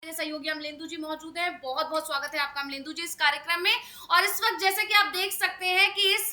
के सहयोगी अमलेंदु जी मौजूद हैं। बहुत बहुत स्वागत है आपका अमलेंदु जी इस कार्यक्रम में। और इस वक्त जैसे कि आप देख सकते हैं कि इस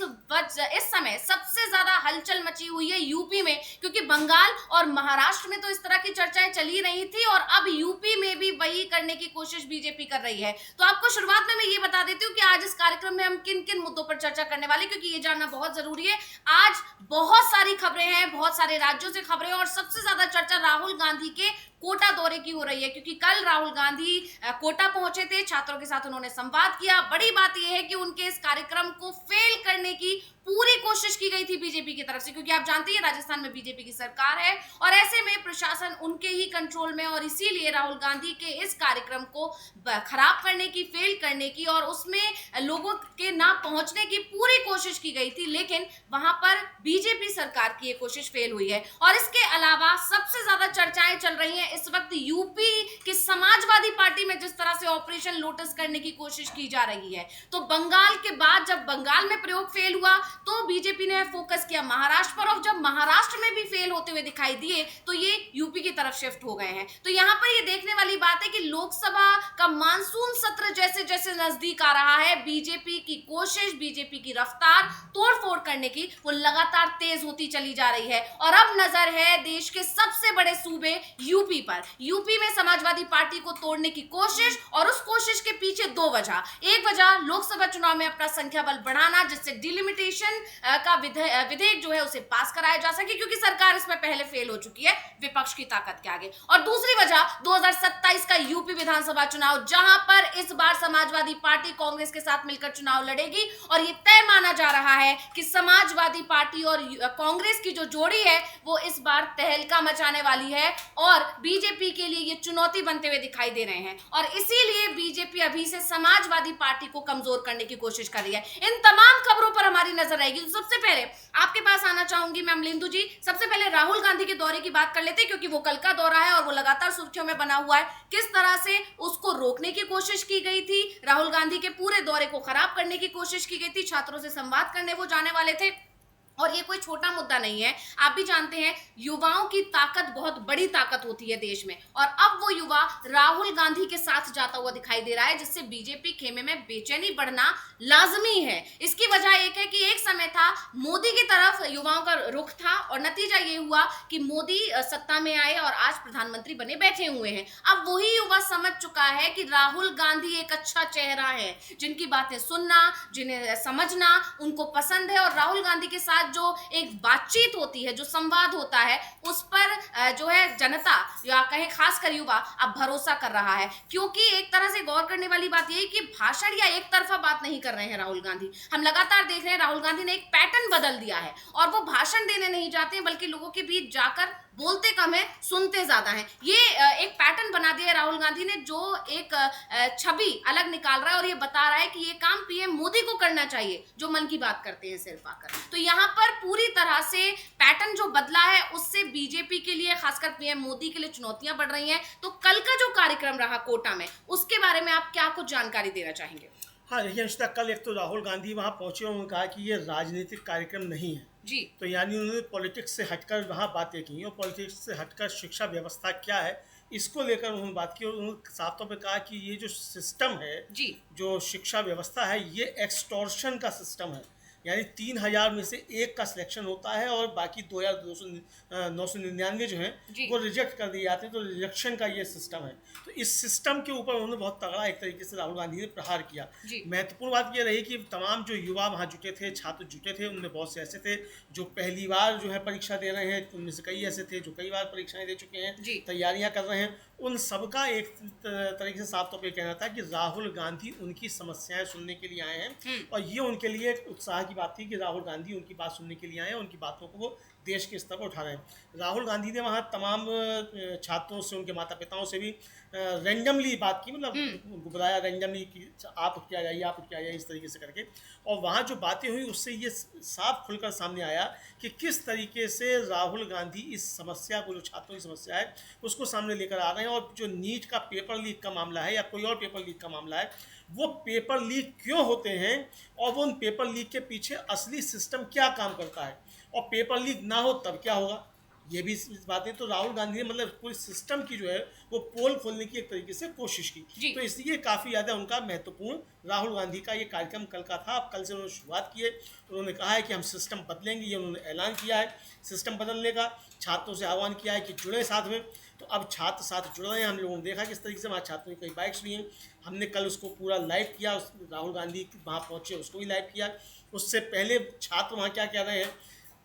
समय सबसे ज्यादा हलचल मची हुई है यूपी में, क्योंकि बंगाल और महाराष्ट्र में तो इस तरह की चर्चाएं चली रही थी और अब यूपी में भी वही करने की कोशिश बीजेपी कर रही है। तो आपको शुरुआत में मैं ये बता देती हूँ कि आज इस कार्यक्रम में हम किन किन मुद्दों पर चर्चा करने वाले, क्योंकि ये जानना बहुत जरूरी है। आज बहुत सारी खबरें हैं, बहुत सारे राज्यों से खबरें, और सबसे ज्यादा चर्चा राहुल गांधी के कोटा दौरे की हो रही है, क्योंकि कल राहुल गांधी कोटा पहुंचे थे, छात्रों के साथ उन्होंने संवाद किया। बड़ी बात यह है कि उनके इस कार्यक्रम को फेल करने की पूरी कोशिश की गई थी बीजेपी की तरफ से, क्योंकि आप जानते हैं राजस्थान में बीजेपी की सरकार है और ऐसे में प्रशासन उनके ही कंट्रोल में, और इसीलिए राहुल गांधी के इस कार्यक्रम को खराब करने की, फेल करने की और उसमें लोगों के ना पहुंचने की पूरी कोशिश की गई थी। लेकिन वहां पर बीजेपी सरकार की ये कोशिश फेल हुई है। और इसके अलावा सबसे ज्यादा चर्चाएं चल रही हैं इस वक्त यूपी की समाजवादी पार्टी में, जिस तरह से ऑपरेशन लोटस करने की कोशिश की जा रही है। तो बंगाल के बाद जब बंगाल में प्रयोग फेल हुआ तो बीजेपी ने फोकस किया महाराष्ट्र पर, और जब महाराष्ट्र में भी फेल होते हुए दिखाई दिए तो ये यूपी की तरफ शिफ्ट हो गए हैं। तो यहां पर ये देखने वाली बात है कि लोकसभा का मानसून सत्र जैसे जैसे नजदीक आ रहा है, बीजेपी की कोशिश, बीजेपी की रफ्तार तोड़फोड़ करने की वो लगातार तेज होती चली जा रही है। और अब नजर है देश के सबसे बड़े सूबे यूपी पर। यूपी में समाजवादी पार्टी को तोड़ने की कोशिश, और उस कोशिश के पीछे दो वजह। एक वजह लोकसभा चुनाव में अपना संख्या बल बढ़ाना, जिससे डिलिमिटेशन का विधेयक जो है उसे पास कराया जा सके, क्योंकि सरकार इसमें पहले फेल हो चुकी है विपक्ष की ताकत के आगे। और दूसरी वजह 2027 का यूपी विधानसभा चुनाव, जहां पर इस बार समाजवादी पार्टी कांग्रेस के साथ मिलकर चुनाव लड़ेगी, और यह तय माना जा रहा है कि समाजवादी पार्टी और कांग्रेस की जो जोड़ी है वो इस बार तहलका मचाने वाली है, और बीजेपी के लिए ये चुनौती बनते हुए दिखाई दे रहे हैं। और इसीलिए बीजेपी अभी से समाजवादी पार्टी को कमजोर करने की कोशिश कर रही है। इन तमाम खबरों पर हमारी नजर रहेगी। तो सबसे पहले आपके पास आना चाहूंगी मैं अमलेंदु जी। सबसे पहले राहुल गांधी के दौरे की बात कर लेते हैं, क्योंकि वो कल का दौरा है और वो लगातार सुर्खियों में बना हुआ है। किस तरह से उसको रोकने की कोशिश की गई थी, राहुल गांधी के पूरे दौरे को खराब करने की कोशिश की गई थी, छात्रों से संवाद करने वो जाने वाले थे। और ये कोई छोटा मुद्दा नहीं है, आप भी जानते हैं युवाओं की ताकत बहुत बड़ी ताकत होती है देश में, और अब वो युवा राहुल गांधी के साथ जाता हुआ दिखाई दे रहा है, जिससे बीजेपी खेमे में बेचैनी बढ़ना लाजमी है। इसकी वजह एक है कि एक समय था मोदी की तरफ युवाओं का रुख था, और नतीजा ये हुआ कि मोदी सत्ता में आए और आज प्रधानमंत्री बने बैठे हुए हैं। अब वही युवा समझ चुका है कि राहुल गांधी एक अच्छा चेहरा है, जिनकी बातें सुनना, जिन्हें समझना उनको पसंद है, और राहुल गांधी के साथ जो एक बातचीत होती है, जो संवाद होता है, उस पर जो है जनता या कहे खासकर युवा अब भरोसा कर रहा है। क्योंकि एक तरह से गौर करने वाली बात यह है कि भाषण या एक तरफा बात नहीं कर रहे हैं राहुल गांधी। हम लगातार देख रहे हैं राहुल गांधी ने एक पैटर्न बदल दिया है, और वो भाषण देने नहीं जाते हैं, बल्कि लोगों के बीच जाकर बोलते कम है, सुनते ज्यादा है। ये एक पैटर्न बना दिया है राहुल गांधी ने, जो एक छवि अलग निकाल रहा है, और ये बता रहा है कि ये काम पीएम मोदी को करना चाहिए, जो मन की बात करते हैं सिर्फ आकर। तो यहाँ पर पूरी तरह से पैटर्न जो बदला है, उससे बीजेपी के लिए, खासकर पीएम मोदी के लिए चुनौतियां बढ़ रही हैं। तो कल का जो कार्यक्रम रहा कोटा में, उसके बारे में आप क्या कुछ जानकारी देना चाहेंगे? हाँ, देखिए अंशिता, कल एक तो राहुल गांधी वहाँ पहुँचे और उन्होंने कहा कि ये राजनीतिक कार्यक्रम नहीं है जी। तो यानी उन्होंने पॉलिटिक्स से हटकर वहाँ बातें की, और पॉलिटिक्स से हटकर शिक्षा व्यवस्था क्या है इसको लेकर उन्होंने बात की। और उन्होंने साफ तौर पर कहा कि ये जो सिस्टम है जी, जो शिक्षा व्यवस्था है, ये एक्सटॉर्शन का सिस्टम है। यानी 3000 में से एक का सिलेक्शन होता है और बाकी 999 जो हैं वो रिजेक्ट कर दिए जाते हैं। तो रिजेक्शन का ये सिस्टम है। तो इस सिस्टम के ऊपर उन्होंने बहुत तगड़ा एक तरीके से राहुल गांधी ने प्रहार किया। महत्वपूर्ण बात ये रही कि तमाम जो युवा वहाँ जुटे थे, छात्र जुटे थे, उनमें बहुत से ऐसे थे जो पहली बार जो है परीक्षा दे रहे हैं, उनमें से कई ऐसे थे जो कई बार परीक्षाएं दे चुके हैं, तैयारियां कर रहे हैं। उन सबका एक तरीके से साफ तौर पर कहना था कि राहुल गांधी उनकी समस्याएं सुनने के लिए आए हैं, और ये उनके लिए एक उत्साह की बात थी कि राहुल गांधी उनकी बात सुनने के लिए आए हैं, उनकी बातों को वो देश के स्तर पर उठा रहे हैं। राहुल गांधी ने वहाँ तमाम छात्रों से, उनके माता पिताओं से भी रैंडमली बात की, मतलब बुलाया रैंडमली कि आप क्या जाइए, आप क्या जाइए, इस तरीके से करके। और वहाँ जो बातें हुई उससे ये साफ खुलकर सामने आया कि किस तरीके से राहुल गांधी इस समस्या को, जो छात्रों की समस्या है, उसको सामने लेकर आ रहे हैं। और जो नीट का पेपर लीक का मामला है या कोई और पेपर लीक का मामला है, वो पेपर लीक क्यों होते हैं और वो उन पेपर लीक के पीछे असली सिस्टम क्या काम करता है, और पेपर लीक ना हो तब क्या होगा, ये भी बात है। तो राहुल गांधी ने मतलब पूरी सिस्टम की जो है वो पोल खोलने की एक तरीके से कोशिश की, तो इसलिए काफ़ी ज़्यादा उनका महत्वपूर्ण राहुल गांधी का ये कार्यक्रम कल का था। अब कल से उन्होंने शुरुआत की है, उन्होंने कहा है कि हम सिस्टम बदलेंगे, ये उन्होंने ऐलान किया है सिस्टम बदलने का। छात्रों से आह्वान किया है कि जुड़े साथ में, तो अब छात्र साथ जुड़ रहे हैं। हम लोगों ने देखा किस तरीके से वहाँ छात्रों की कई बाइक्स भी हैं, हमने कल उसको पूरा लाइव किया, राहुल गांधी वहाँ पहुँचे उसको भी लाइव किया। उससे पहले छात्र वहाँ क्या कह रहे हैं,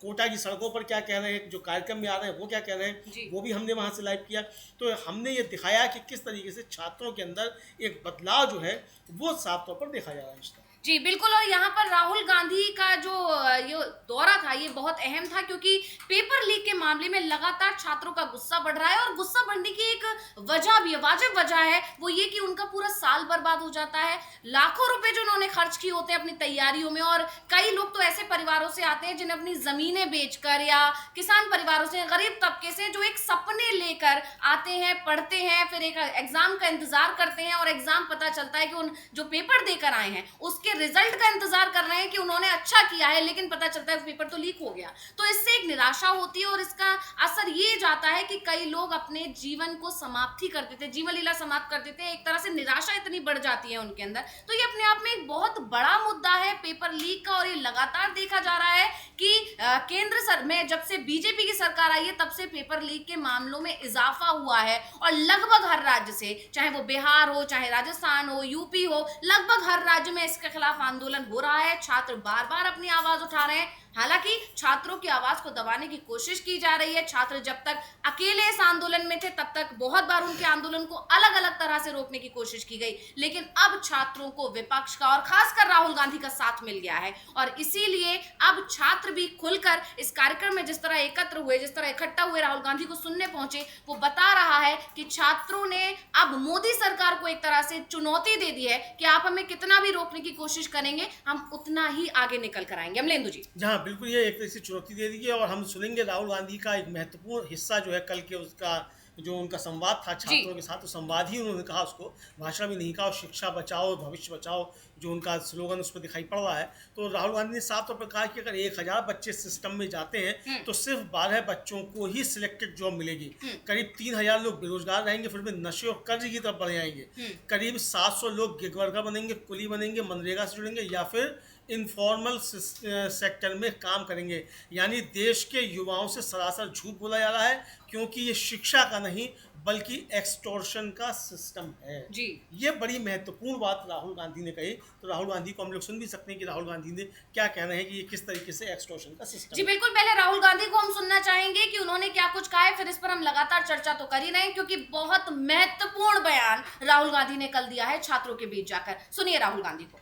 कोटा की सड़कों पर क्या कह रहे हैं, जो कार्यक्रम में आ रहे हैं वो क्या कह रहे हैं, वो भी हमने वहाँ से लाइव किया। तो हमने ये दिखाया कि किस तरीके से छात्रों के अंदर एक बदलाव जो है वो साफ तौर पर देखा जा रहा है इस तरह। जी बिल्कुल, और यहाँ पर राहुल गांधी का जो ये दौरा था ये बहुत अहम था, क्योंकि पेपर लीक के मामले में लगातार छात्रों का गुस्सा बढ़ रहा है, और गुस्सा बढ़ने की एक वजह भी है, वाजिब वजह है, वो ये कि उनका पूरा साल बर्बाद हो जाता है। लाखों रुपए जो उन्होंने खर्च किए होते हैं अपनी तैयारियों में, और कई लोग तो ऐसे परिवारों से आते हैं जिन्हें अपनी जमीनें बेचकर, या किसान परिवारों से, गरीब तबके से, जो एक सपने लेकर आते हैं, पढ़ते हैं, फिर एक एग्जाम का इंतजार करते हैं, और एग्जाम पता चलता है कि उन जो पेपर देकर आए हैं उसके रिजल्ट का इंतजार कर रहे हैं कि उन्होंने अच्छा किया है, लेकिन पता चलता है पेपर तो लीक हो गया। तो इससे एक निराशा होती है, और इसका असर ये जाता है कि कई लोग अपने जीवन को समाप्ति कर देते हैं, जीवन लीला समाप्त कर देते हैं। एक तरह से निराशा इतनी बढ़ जाती है उनके अंदर। तो ये अपने आप में एक बहुत बड़ा मुद्दा है पेपर लीक का, और ये लगातार देखा जा रहा है कि केंद्र में जब से बीजेपी की सरकार आई है तब से पेपर लीक के मामलों में इजाफा हुआ है, और लगभग हर राज्य से, चाहे वो बिहार हो, चाहे राजस्थान हो, यूपी हो, लगभग हर राज्य में इसके खिलाफ आंदोलन हो रहा है। छात्र बार बार अपनी आवाज उठा रहे हैं। हालांकि छात्रों की आवाज को दबाने की कोशिश की जा रही है। छात्र जब तक अकेले इस आंदोलन में थे तब तक बहुत बार उनके आंदोलन को अलग अलग तरह से रोकने की कोशिश की गई, लेकिन अब छात्रों को विपक्ष का और खासकर राहुल गांधी का साथ मिल गया है, और इसीलिए अब छात्र भी खुलकर इस कार्यक्रम में जिस तरह एकत्र हुए, जिस तरह इकट्ठा हुए, राहुल गांधी को सुनने पहुंचे, वो बता रहा है कि छात्रों ने अब मोदी सरकार को एक तरह से चुनौती दे दी है कि आप हमें कितना भी रोकने की कोशिश करेंगे, हम उतना ही आगे निकल कर आएंगे। अमलेंदु जी। बिल्कुल, ये एक तरह से चुनौती दे दी है, और हम सुनेंगे राहुल गांधी का एक महत्वपूर्ण हिस्सा जो है कल के उसका जो उनका संवाद था छात्रों के साथ, तो संवाद ही उन्होंने कहा, उसको भाषण भी नहीं कहा, और शिक्षा बचाओ भविष्य बचाओ जो उनका स्लोगन उस पर दिखाई पड़ रहा है। तो राहुल गांधी ने साफ तौर पर कहा कि अगर 1000 बच्चे सिस्टम में जाते हैं तो सिर्फ 12 बच्चों को ही सिलेक्टेड जॉब मिलेगी, करीब 3000 लोग बेरोजगार रहेंगे, फिर भी नशे और कर्ज की तरफ बढ़ जाएंगे, करीब 700 लोग गिग वर्कर बनेंगे, कुली बनेंगे, मनरेगा से जुड़ेंगे, या फिर इनफॉर्मल सेक्टर में काम करेंगे। यानी देश के युवाओं से सरासर झूठ बोला जा रहा है, क्योंकि ये शिक्षा का नहीं बल्कि एक्सटॉर्शन का सिस्टम है जी। ये बड़ी महत्वपूर्ण बात राहुल गांधी ने कही। तो राहुल गांधी को हम लोग सुन भी सकते हैं कि राहुल गांधी ने क्या कहना है कि ये किस तरीके से एक्सटॉर्शन का सिस्टम जी। बिल्कुल, पहले राहुल गांधी को हम सुनना चाहेंगे कि उन्होंने क्या कुछ कहा है, फिर इस पर हम लगातार चर्चा तो कर ही रहे हैं, क्योंकि बहुत महत्वपूर्ण बयान राहुल गांधी ने कल दिया है छात्रों के बीच जाकर। सुनिए राहुल गांधी को।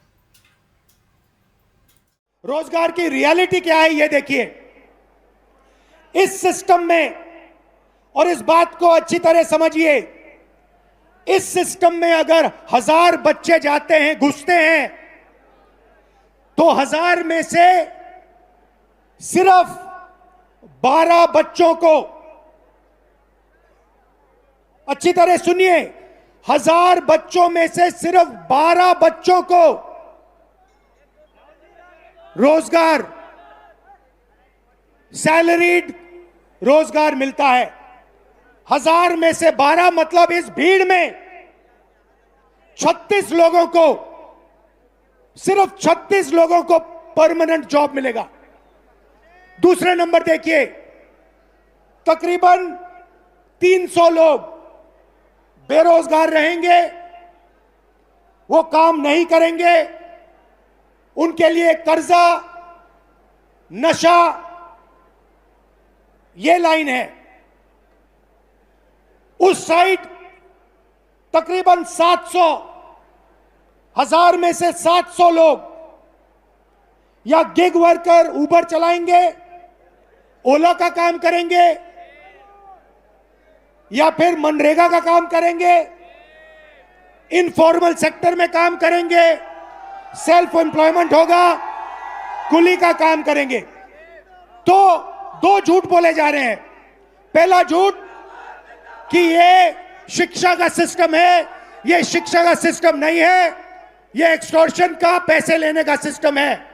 रोजगार की रियलिटी क्या है ये देखिए। इस सिस्टम में, और इस बात को अच्छी तरह समझिए, इस सिस्टम में अगर 1000 बच्चे जाते हैं, घुसते हैं, तो 1000 में से सिर्फ 12 बच्चों को, अच्छी तरह सुनिए, 1000 बच्चों में से सिर्फ 12 बच्चों को रोजगार, सैलरीड रोजगार मिलता है। 1000 में से 12 मतलब इस भीड़ में 36 लोगों को, सिर्फ 36 लोगों को परमानेंट जॉब मिलेगा। दूसरे नंबर देखिए, तकरीबन 300 लोग बेरोजगार रहेंगे, वो काम नहीं करेंगे, उनके लिए कर्जा, नशा, ये लाइन है। उस साइड तकरीबन 700, 1000 में से 700 लोग या गिग वर्कर, उबर चलाएंगे, ओला का काम करेंगे, या फिर मनरेगा का काम करेंगे, इनफॉर्मल सेक्टर में काम करेंगे, सेल्फ एम्प्लॉयमेंट होगा, कुली का काम करेंगे। तो 2 झूठ बोले जा रहे हैं। पहला झूठ कि ये शिक्षा का सिस्टम है, ये शिक्षा का सिस्टम नहीं है, ये एक्सटॉर्शन का, पैसे लेने का सिस्टम है।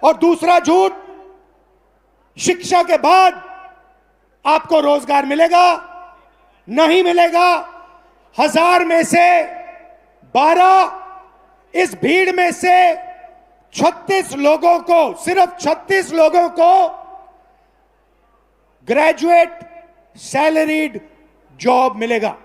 और दूसरा झूठ, शिक्षा के बाद आपको रोजगार मिलेगा? नहीं मिलेगा। 1000 में से 12, इस भीड़ में से 36 लोगों को, सिर्फ 36 लोगों को ग्रेजुएट सैलरीड जॉब मिलेगा।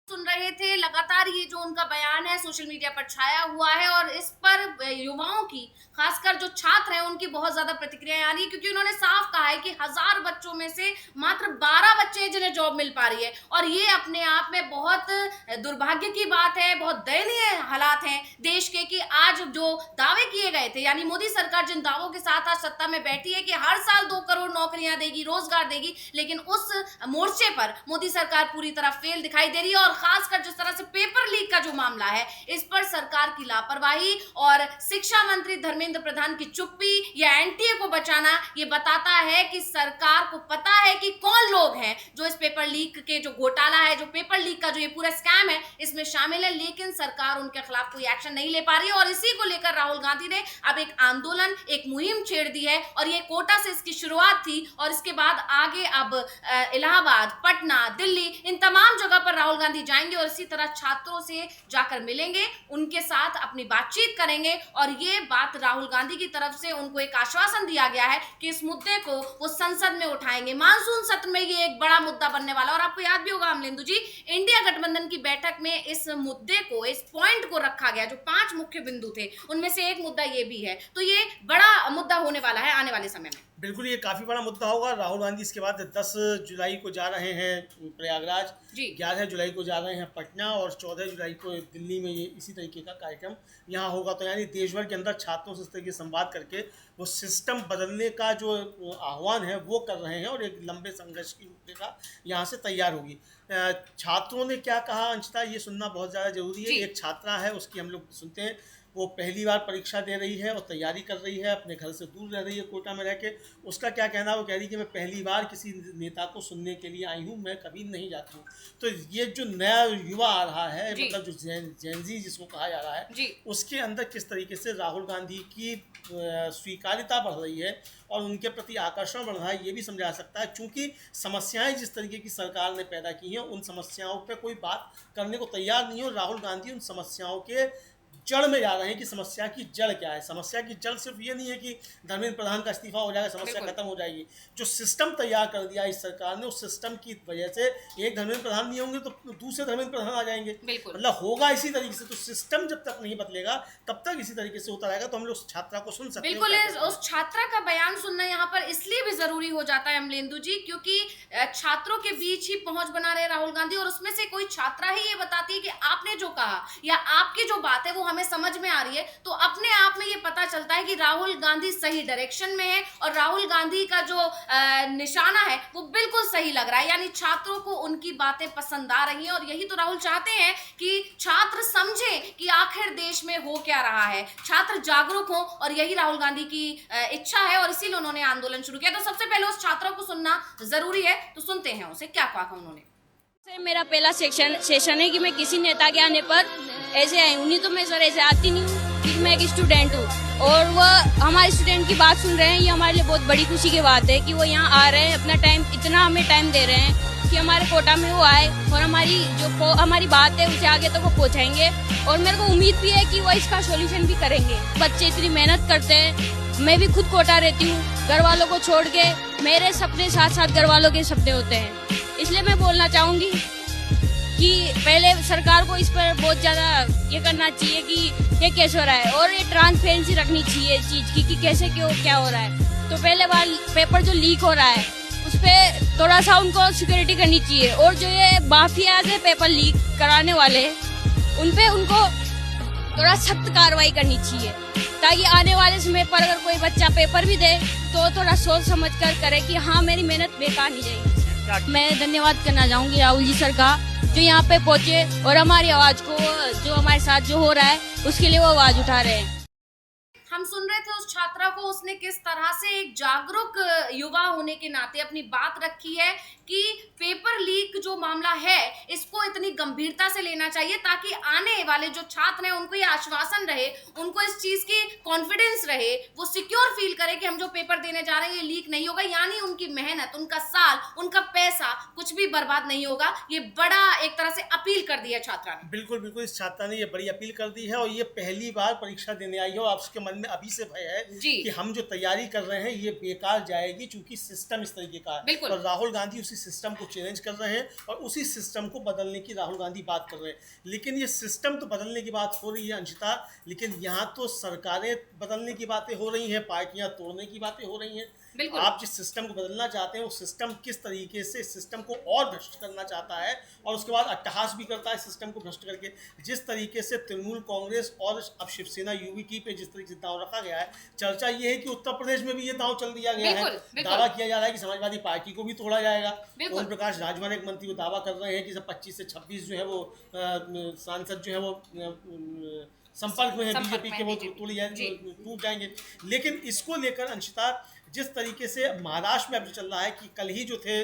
सुन रहे थे, लगातार ये जो उनका बयान है सोशल मीडिया पर छाया हुआ है और इस पर युवाओं की, खासकर जो छात्र हैं उनकी बहुत ज्यादा प्रतिक्रियाएं आ रही है, क्योंकि उन्होंने साफ कहा है कि 1000 बच्चों में से मात्र 12 बच्चे हैं जिन्हें जॉब मिल पा रही है। और ये अपने आप में बहुत दुर्भाग्य की बात है, बहुत दयनीय हालात हैं देश के, कि आज जो दावे किए गए थे, यानी मोदी सरकार जिन दावों के साथ आज सत्ता में बैठी है कि हर साल 2 करोड़ नौकरियां देगी, रोजगार देगी, लेकिन उस मोर्चे पर मोदी सरकार पूरी तरह फेल दिखाई दे रही है। और खासकर जिस तरह से पेपर लीक का जो मामला है, इस पर सरकार की लापरवाही और शिक्षा मंत्री धर्मेंद्र प्रधान की चुप्पी या एनटीए को बचाना, ये बताता है कि सरकार को पता है कि कौन लोग हैं जो इस पेपर लीक के जो घोटाला है, जो पेपर लीक का जो ये पूरा स्कैम है, इसमें शामिल है, लेकिन सरकार उनके खिलाफ कोई एक्शन नहीं ले पा रही है। और इसी को लेकर राहुल गांधी ने अब एक आंदोलन, एक मुहिम छेड़ दी है और ये कोटा से इसकी शुरुआत थी और इसके बाद आगे अब इलाहाबाद, पटना, दिल्ली, इन तमाम जगह पर राहुल गांधी जाएंगे और इसी तरह छात्रों से जाकर मिलेंगे, उनके साथ अपनी बातचीत करेंगे। और ये बात राहुल गांधी की तरफ से उनको एक आश्वासन दिया गया है कि इस मुद्दे को वो संसद में उठाएंगे। मानसून सत्र में ये एक बड़ा मुद्दा बनने वाला। और आपको याद भी होगा अमलेंदु जी, इंडिया गठबंधन की बैठक में इस मुद्दे को, इस पॉइंट को रखा गया, जो 5 मुख्य बिंदु थे उनमें से एक मुद्दा ये भी है। तो ये बड़ा मुद्दा होने वाला है आने वाले समय में। बिल्कुल, ये काफ़ी बड़ा मुद्दा होगा। राहुल गांधी इसके बाद 10 जुलाई को जा रहे हैं प्रयागराज, 11 जुलाई को जा रहे हैं पटना और 14 जुलाई को दिल्ली में ये इसी तरीके का कार्यक्रम यहाँ होगा। तो यानी देश भर के अंदर छात्रों से इस तरीके से संवाद करके वो सिस्टम बदलने का जो आह्वान है वो कर रहे हैं और एक लंबे संघर्ष की रूपरेखा यहाँ से तैयार होगी। छात्रों ने क्या कहा अंशिता, ये सुनना बहुत ज़्यादा जरूरी है। एक छात्रा है, उसकी हम लोग सुनते हैं। वो पहली बार परीक्षा दे रही है और तैयारी कर रही है, अपने घर से दूर रह रही है कोटा में रह के। उसका क्या कहना है, वो कह रही है कि मैं पहली बार किसी नेता को सुनने के लिए आई हूँ, मैं कभी नहीं जाती हूँ। तो ये जो नया युवा आ रहा है, मतलब जो जेनजी जिसको कहा जा रहा है, उसके अंदर किस तरीके से राहुल गांधी की स्वीकार्यता बढ़ रही है और उनके प्रति आकर्षण बढ़ रहा है, ये भी समझा सकता है। चूँकि समस्याएं जिस तरीके की सरकार ने पैदा की हैं, उन समस्याओं पर कोई बात करने को तैयार नहीं है। और राहुल गांधी उन समस्याओं के जड़ में जा रहे हैं कि समस्या की जड़ क्या है। समस्या की जड़ सिर्फ ये नहीं है कि धर्मेंद्र प्रधान का इस्तीफा हो जाएगा, समस्या खत्म हो जाएगी। जो सिस्टम तैयार कर दिया इस सरकार ने, उस सिस्टम की वजह से एक धर्मेंद्र प्रधान नहीं होंगे तो दूसरे धर्मेंद्र प्रधान आ जाएंगे, मतलब होगा इसी तरीके से। तो सिस्टम जब तक नहीं बदलेगा तब तक इसी तरीके से होता रहेगा। तो हम लोग छात्रा को सुन सकते हैं। बिल्कुल, उस छात्रा का बयान सुनना यहाँ पर इसलिए भी जरूरी हो जाता है अमलेंदु जी, क्योंकि छात्रों के बीच ही पहुंच बना रहे राहुल गांधी और उसमें से कोई छात्रा ही ये बताती है कि आपने जो कहा या आपकी जो बात है वो हमें समझ में आ रही है। तो अपने आप में ये पता चलता है कि राहुल गांधी सही डायरेक्शन में है और राहुल गांधी का जो निशाना है वो बिल्कुल सही लग रहा है। यानी छात्रों को उनकी बातें पसंद आ रही हैं और यही तो राहुल चाहते हैं कि छात्र समझें कि आखिर देश में हो क्या रहा है, छात्र जागरूक हो, और यही राहुल गांधी की इच्छा है और इसीलिए उन्होंने आंदोलन शुरू किया। तो सबसे पहले उस छात्रों को सुनना जरूरी है, तो सुनते हैं उसे क्या कहा उन्होंने। मेरा पहला सेशन है कि मैं किसी नेता के आने पर ऐसे आई हूँ, नहीं तो मैं सर ऐसे आती नहीं हूँ, क्योंकि मैं एक स्टूडेंट हूँ और वह हमारे स्टूडेंट की बात सुन रहे हैं। ये हमारे लिए बहुत बड़ी खुशी की बात है कि वो यहाँ आ रहे हैं, अपना टाइम, इतना हमें टाइम दे रहे हैं कि हमारे कोटा में वो आए और हमारी बात है उसे आगे तक वो पहुँचाएंगे। और मेरे को उम्मीद भी है कि वो इसका सोल्यूशन भी करेंगे। बच्चे इतनी मेहनत करते हैं, मैं भी खुद कोटा रहती हूँ, घर वालों को छोड़ के मेरे सपने साथ साथ घर वालों के सपने होते हैं। इसलिए मैं बोलना चाहूंगी कि पहले सरकार को इस पर बहुत ज्यादा ये करना चाहिए कि ये कैसे हो रहा है और ये ट्रांसपेरेंसी रखनी चाहिए इस चीज की कि कैसे क्यों क्या हो रहा है। तो पहले बार पेपर जो लीक हो रहा है उस पर थोड़ा सा उनको सिक्योरिटी करनी चाहिए और जो ये माफियाज है पेपर लीक कराने वाले उनपे उनको थोड़ा सख्त कार्रवाई करनी चाहिए, ताकि आने वाले समय पर अगर कोई बच्चा पेपर भी दे तो थोड़ा सोच समझ कर करे कि हाँ मेरी मेहनत बेकार नहीं जाएगी। मैं धन्यवाद करना चाहूंगी राहुल जी सर का, जो यहाँ पे पहुंचे और हमारी आवाज को, जो हमारे साथ जो हो रहा है उसके लिए वो आवाज उठा रहे हैं। हम सुन रहे थे उस छात्रा को उसने किस तरह से एक जागरूक युवा होने के नाते अपनी बात रखी है कि पेपर लीक जो मामला है इसको इतनी गंभीरता से लेना चाहिए ताकि आने वाले जो छात्र हैं उनको ये आश्वासन रहे, उनको इस चीज की कॉन्फिडेंस रहे, वो सिक्योर फील करे कि हम जो पेपर देने जा रहे हैं ये लीक नहीं होगा, यानी उनकी मेहनत, उनका साल, उनका पैसा कुछ भी बर्बाद नहीं होगा। ये बड़ा एक तरह से अपील कर दी है छात्रा ने। बिल्कुल बिल्कुल, इस छात्रा ने ये बड़ी अपील कर दी है और ये पहली बार परीक्षा देने आई है और आपके मन में अभी से भय है कि हम जो तैयारी कर रहे हैं ये बेकार जाएगी, क्योंकि सिस्टम इस तरीके का है। और राहुल गांधी उसी सिस्टम को चैलेंज कर रहे हैं और उसी सिस्टम को बदलने की राहुल गांधी बात कर रहे हैं। लेकिन ये सिस्टम तो बदलने की बात हो रही है अंशिता, लेकिन यहाँ तो सरकारें बदलने की बातें हो रही हैं, पार्टियां तोड़ने की बातें हो रही हैं। आप जिस सिस्टम को बदलना चाहते हैं वो सिस्टम किस तरीके से सिस्टम को और भ्रष्ट करना चाहता है और उसके बाद अट्टहास भी करता है सिस्टम को भ्रष्ट करके। जिस तरीके से तृणमूल कांग्रेस और अब शिवसेना यूबीटी पे जिस तरीके से दांव रखा गया है, चर्चा ये है कि उत्तर प्रदेश में भी ये दांव चल दिया गया है। दावा किया जा रहा है कि समाजवादी पार्टी को भी तोड़ा जाएगा। ओम प्रकाश राजभर एक मंत्री वो दावा कर रहे हैं कि 25 से 26 जो है वो सांसद जो है वो संपर्क में है बीजेपी के, वो टूट जाएंगे। लेकिन इसको लेकर अंशिता जिस तरीके से महाराष्ट्र में अब चल रहा है कि कल ही जो थे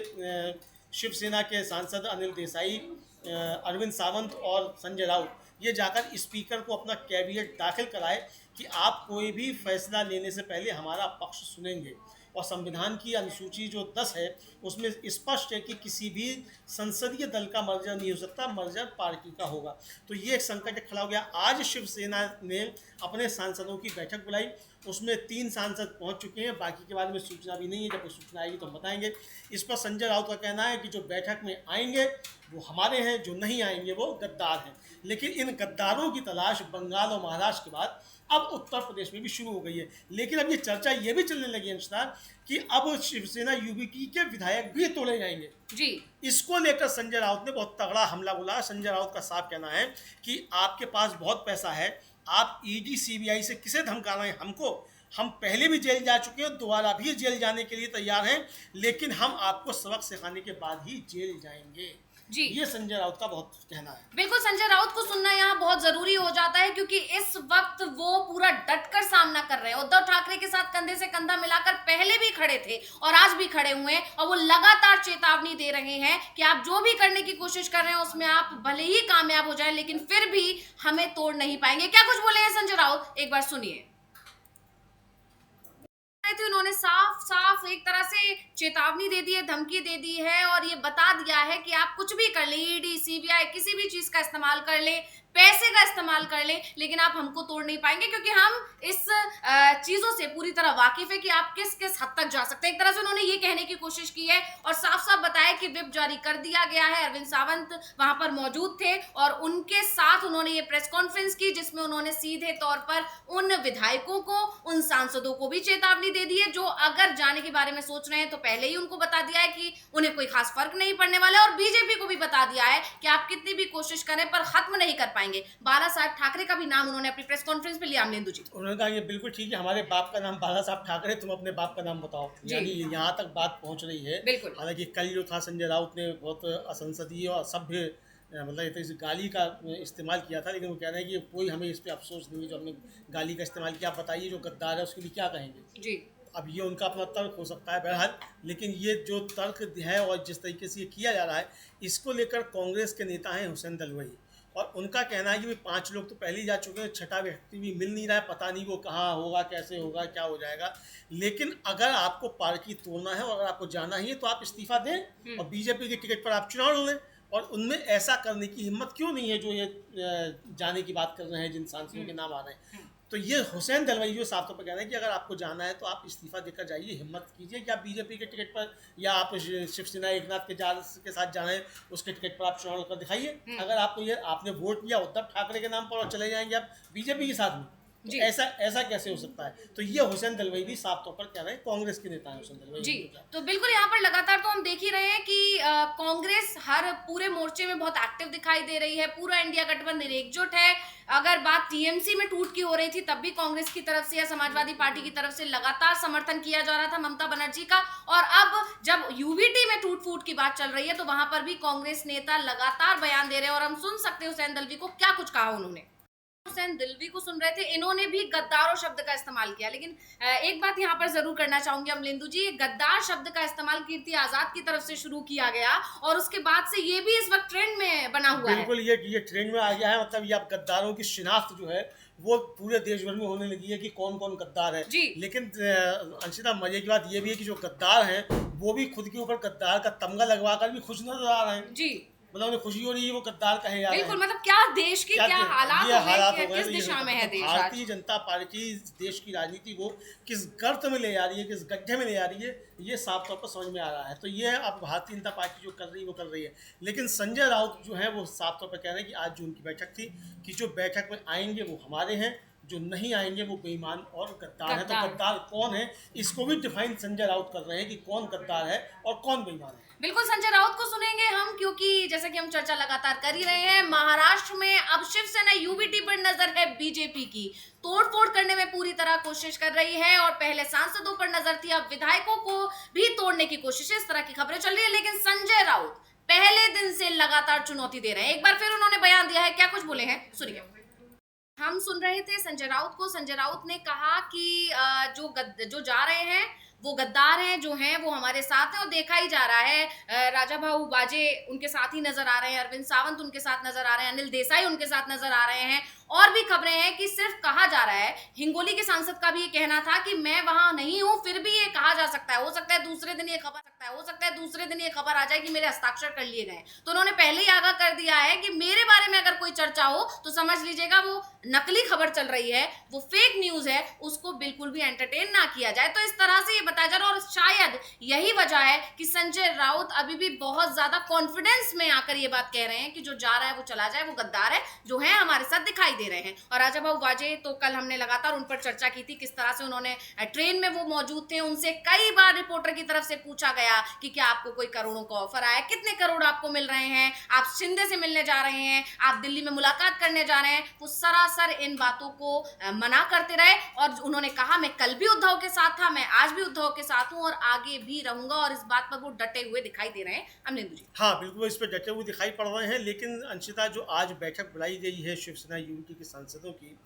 शिवसेना के सांसद अनिल देसाई, अरविंद सावंत और संजय राउत, ये जाकर स्पीकर को अपना कैबिनेट दाखिल कराए कि आप कोई भी फैसला लेने से पहले हमारा पक्ष सुनेंगे। और संविधान की अनुसूची जो 10 है उसमें स्पष्ट है कि किसी भी संसदीय दल का मर्जर नहीं हो सकता, मर्जर पार्टी का होगा। तो ये एक संकट खड़ा हो गया। आज शिवसेना ने अपने सांसदों की बैठक बुलाई, उसमें 3 सांसद पहुंच चुके हैं, बाकी के बारे में सूचना भी नहीं है। जब सूचना आएगी तो हम बताएंगे। इस पर संजय राउत का कहना है कि जो बैठक में आएंगे वो हमारे हैं, जो नहीं आएंगे वो गद्दार हैं। लेकिन इन गद्दारों की तलाश बंगाल और महाराष्ट्र के बाद अब उत्तर प्रदेश में भी शुरू हो गई है। लेकिन अब ये चर्चा ये भी चलने लगी है कि अब शिवसेना यूबीटी के विधायक भी तोड़े जाएंगे जी। इसको लेकर संजय राउत ने बहुत तगड़ा हमला बोला। संजय राउत का साफ कहना है कि आपके पास बहुत पैसा है, आप ईडी सीबीआई से किसे धमका रहे हैं हमको? हम पहले भी जेल जा चुके हैं, दोबारा भी जेल जाने के लिए तैयार हैं, लेकिन हम आपको सबक सिखाने के बाद ही जेल जाएंगे जी। ये संजय राउत का बहुत कहना है। बिल्कुल, संजय राउत को सुनना यहाँ बहुत जरूरी हो जाता है क्योंकि इस वक्त वो पूरा डटकर सामना कर रहे हैं। उद्धव ठाकरे के साथ कंधे से कंधा मिलाकर पहले भी खड़े थे और आज भी खड़े हुए हैं और वो लगातार चेतावनी दे रहे हैं कि आप जो भी करने की कोशिश कर रहे हैं उसमें आप भले ही कामयाब हो जाए लेकिन फिर भी हमें तोड़ नहीं पाएंगे। क्या कुछ बोले हैं संजय राउत, एक बार सुनिए। तो उन्होंने साफ साफ एक तरह से चेतावनी दे दी है, धमकी दे दी है और ये बता दिया है कि आप कुछ भी कर ले, ईडी सीबीआई किसी भी चीज का इस्तेमाल कर ले, पैसे का इस्तेमाल कर ले, लेकिन आप हमको तोड़ नहीं पाएंगे क्योंकि हम इस चीजों से पूरी तरह वाकिफ है कि आप किस किस हद तक जा सकते हैं। एक तरह से उन्होंने ये कहने की कोशिश की है और साफ साफ बताया कि विप जारी कर दिया गया है। अरविंद सावंत वहां पर मौजूद थे और उनके साथ उन्होंने ये प्रेस कॉन्फ्रेंस की जिसमें उन्होंने सीधे तौर पर उन विधायकों को, उन सांसदों को भी चेतावनी दे दी है जो अगर जाने के बारे में सोच रहे हैं तो पहले ही उनको बता दिया है कि उन्हें कोई खास फर्क नहीं पड़ने वाला है और बीजेपी को भी बता दिया है कि आप कितनी भी कोशिश करें पर खत्म नहीं कर पाएंगे। बाला साहब ठाकरे का भी नाम उन्होंने अपनी प्रेस कॉन्फ्रेंस में लिया। अमलेंदु जी, उन्होंने कहा ये बिल्कुल ठीक है, हमारे बाप का नाम बाला साहब ठाकरे, तुम अपने बाप का नाम बताओ। यानी यहाँ तक बात पहुँच रही है। हालांकि कल जो था संजय राउत ने बहुत असंसदीय और सभ्य मतलब इस गाली का इस्तेमाल किया था, लेकिन वो कह रहे हैं कि कोई हमें इस पर अफसोस नहीं है जो हमने गाली का इस्तेमाल किया। आप बताइए जो गद्दार है उसके लिए क्या कहेंगे जी। अब ये उनका अपना तर्क हो सकता है बहरहाल, लेकिन ये जो तर्क है और जिस तरीके से ये किया जा रहा है इसको लेकर कांग्रेस के नेता हैं हुसैन दलवाई और उनका कहना है कि 5 लोग तो पहले ही जा चुके हैं, 6ठा व्यक्ति भी मिल नहीं रहा है, पता नहीं वो कहाँ होगा, कैसे होगा, क्या हो जाएगा। लेकिन अगर आपको पार्टी तोड़ना है और अगर आपको जाना ही है तो आप इस्तीफा दें और बीजेपी के टिकट पर आप चुनाव लड़ लें। और उनमें ऐसा करने की हिम्मत क्यों नहीं है जो ये जाने की बात कर रहे हैं जिन सांसदों के नाम आ रहे हैं। तो ये हुसैन दलवाई जो साफ तौर पर कह रहे हैं कि अगर आपको जाना है तो आप इस्तीफा देकर जाइए, हिम्मत कीजिए कि आप बीजेपी के टिकट पर या आप शिवसेना एकनाथ के साथ जाना है उसके टिकट पर आप चुनाव लड़कर दिखाइए। अगर आपको ये आपने वोट किया उद्धव ठाकरे के नाम पर और चले जाएंगे आप बीजेपी के साथ में, तो ऐसा कैसे हो सकता है। तो ये हुसैन दलवाई भी साफ तौर पर कह रहे हैं, कांग्रेस के नेता हैं हुसैन दलवाई जी। तो बिल्कुल यहाँ पर लगातार तो हम देख ही रहे हैं कि कांग्रेस हर पूरे मोर्चे में बहुत एक्टिव दिखाई दे रही है, पूरा इंडिया गठबंधन एकजुट है। अगर बात टीएमसी में टूट की हो रही थी तब भी कांग्रेस की तरफ से या समाजवादी पार्टी की तरफ से लगातार समर्थन किया जा रहा था ममता बनर्जी का, और अब जब यूबीटी में टूट फूट की बात चल रही है तो वहां पर भी कांग्रेस नेता लगातार बयान दे रहे हैं और हम सुन सकते हैं हुसैन दलवाई को क्या कुछ कहा उन्होंने। हुसैन दिलवी को सुन रहे थे, इन्होंने भी गद्दारों शब्द का इस्तेमाल किया। लेकिन एक बात यहाँ पर जरूर करना चाहूंगी अमलेंदु जी, गद्दार शब्द का इस्तेमाल कीर्ति आजाद की तरफ से शुरू किया गया और उसके बाद से ये भी इस वक्त ट्रेंड में बना हुआ है। बिल्कुल, ये ट्रेंड में आ गया है। मतलब ये अब गद्दारों की शिनाख्त जो है वो पूरे देश भर में होने लगी है कि कौन कौन गद्दार है। लेकिन अंशिता, मजे की बात ये भी है कि जो गद्दार हैं वो भी खुद के ऊपर गद्दार का तमगा लगवाकर भी खुश नजर आ रहे हैं जी। मतलब उन्हें खुशी हो रही है वो गद्दार कहे जा रहे हैं। बिल्कुल, मतलब क्या देश की क्या हालात हो गए, किस दिशा में है देश। भारतीय जनता पार्टी देश की राजनीति को किस गर्त में ले जा रही है, किस गड्ढे में ले जा रही है, ये साफ तौर पर समझ में आ रहा है। तो ये अब भारतीय जनता पार्टी जो कर रही है वो कर रही है। लेकिन संजय राउत जो है वो साफ तौर पर कह रहे हैं कि आज जो उनकी बैठक थी कि जो बैठक में आएंगे वो हमारे हैं, जो नहीं आएंगे वो बेईमान और गद्दार है। तो गद्दार कौन है इसको भी डिफाइन संजय राउत कर रहे हैं कि कौन गद्दार है और कौन बेईमान है। बिल्कुल, संजय राउत को सुनेंगे हम, क्योंकि जैसा कि हम चर्चा लगातार कर ही रहे हैं, महाराष्ट्र में अब शिवसेना यूबीटी पर नजर है बीजेपी की, तोड़फोड़ करने में पूरी तरह कोशिश कर रही है और पहले सांसदों पर नजर थी, अब विधायकों को भी तोड़ने की कोशिश है। इस तरह की खबरें चल रही है। लेकिन संजय राउत पहले दिन से लगातार चुनौती दे रहे हैं। एक बार फिर उन्होंने बयान दिया है, क्या कुछ बोले हैं सुनिए। हम सुन रहे थे संजय राउत को। संजय राउत ने कहा कि जो जा रहे हैं वो गद्दार हैं, जो हैं वो हमारे साथ हैं और देखा ही जा रहा है। राजा भाऊ बाजे उनके साथ ही नजर आ रहे हैं, अरविंद सावंत उनके साथ नजर आ रहे हैं, अनिल देसाई उनके साथ नजर आ रहे हैं। और भी खबरें हैं कि सिर्फ कहा जा रहा है, हिंगोली के सांसद का भी ये कहना था कि मैं वहां नहीं हूं, फिर भी ये कहा जा सकता है, हो सकता है दूसरे दिन ये खबर आ जाए कि मेरे हस्ताक्षर कर लिए गए। तो उन्होंने पहले ही आगाह कर दिया है कि मेरे बारे में अगर कोई चर्चा हो तो समझ लीजिएगा वो नकली खबर चल रही है, वो फेक न्यूज है, उसको बिल्कुल भी एंटरटेन ना किया जाए। तो इस तरह से ये बताया जा रहा है और शायद यही वजह है कि संजय राउत अभी भी बहुत ज्यादा कॉन्फिडेंस में आकर ये बात कह रहे हैं कि जो जा रहा है वो चला जाए, वो गद्दार है, जो है हमारे साथ दिखाई दे रहे हैं। और राजा भाऊ बाजे तो कल हमने लगातार उन पर चर्चा की थी, किस तरह से उन्होंने ट्रेन में वो मौजूद थे, उनसे कई बार रिपोर्टर की तरफ से पूछा गया कि क्या आपको कोई करोड़ों का ऑफर आया, कितने करोड़ आपको मिल रहे हैं, आप शिंदे से मिलने जा रहे हैं, आप दिल्ली में मुलाकात करने जा रहे हैं। वो सरासर इन बातों को मना करते रहे और उन्होंने कहा मैं कल भी उद्धव के साथ था, मैं आज भी उद्धव के साथ हूं और आगे भी रहूंगा। और इस बात पर वो डटे हुए दिखाई दे रहे हैं अमलेंदु जी। हाँ बिल्कुल, इस पर डटे हुए दिखाई पड़ रहे हैं। लेकिन अंशिता, जो आज बैठक बुलाई गई है शिवसेना यूनिटी के सांसदों की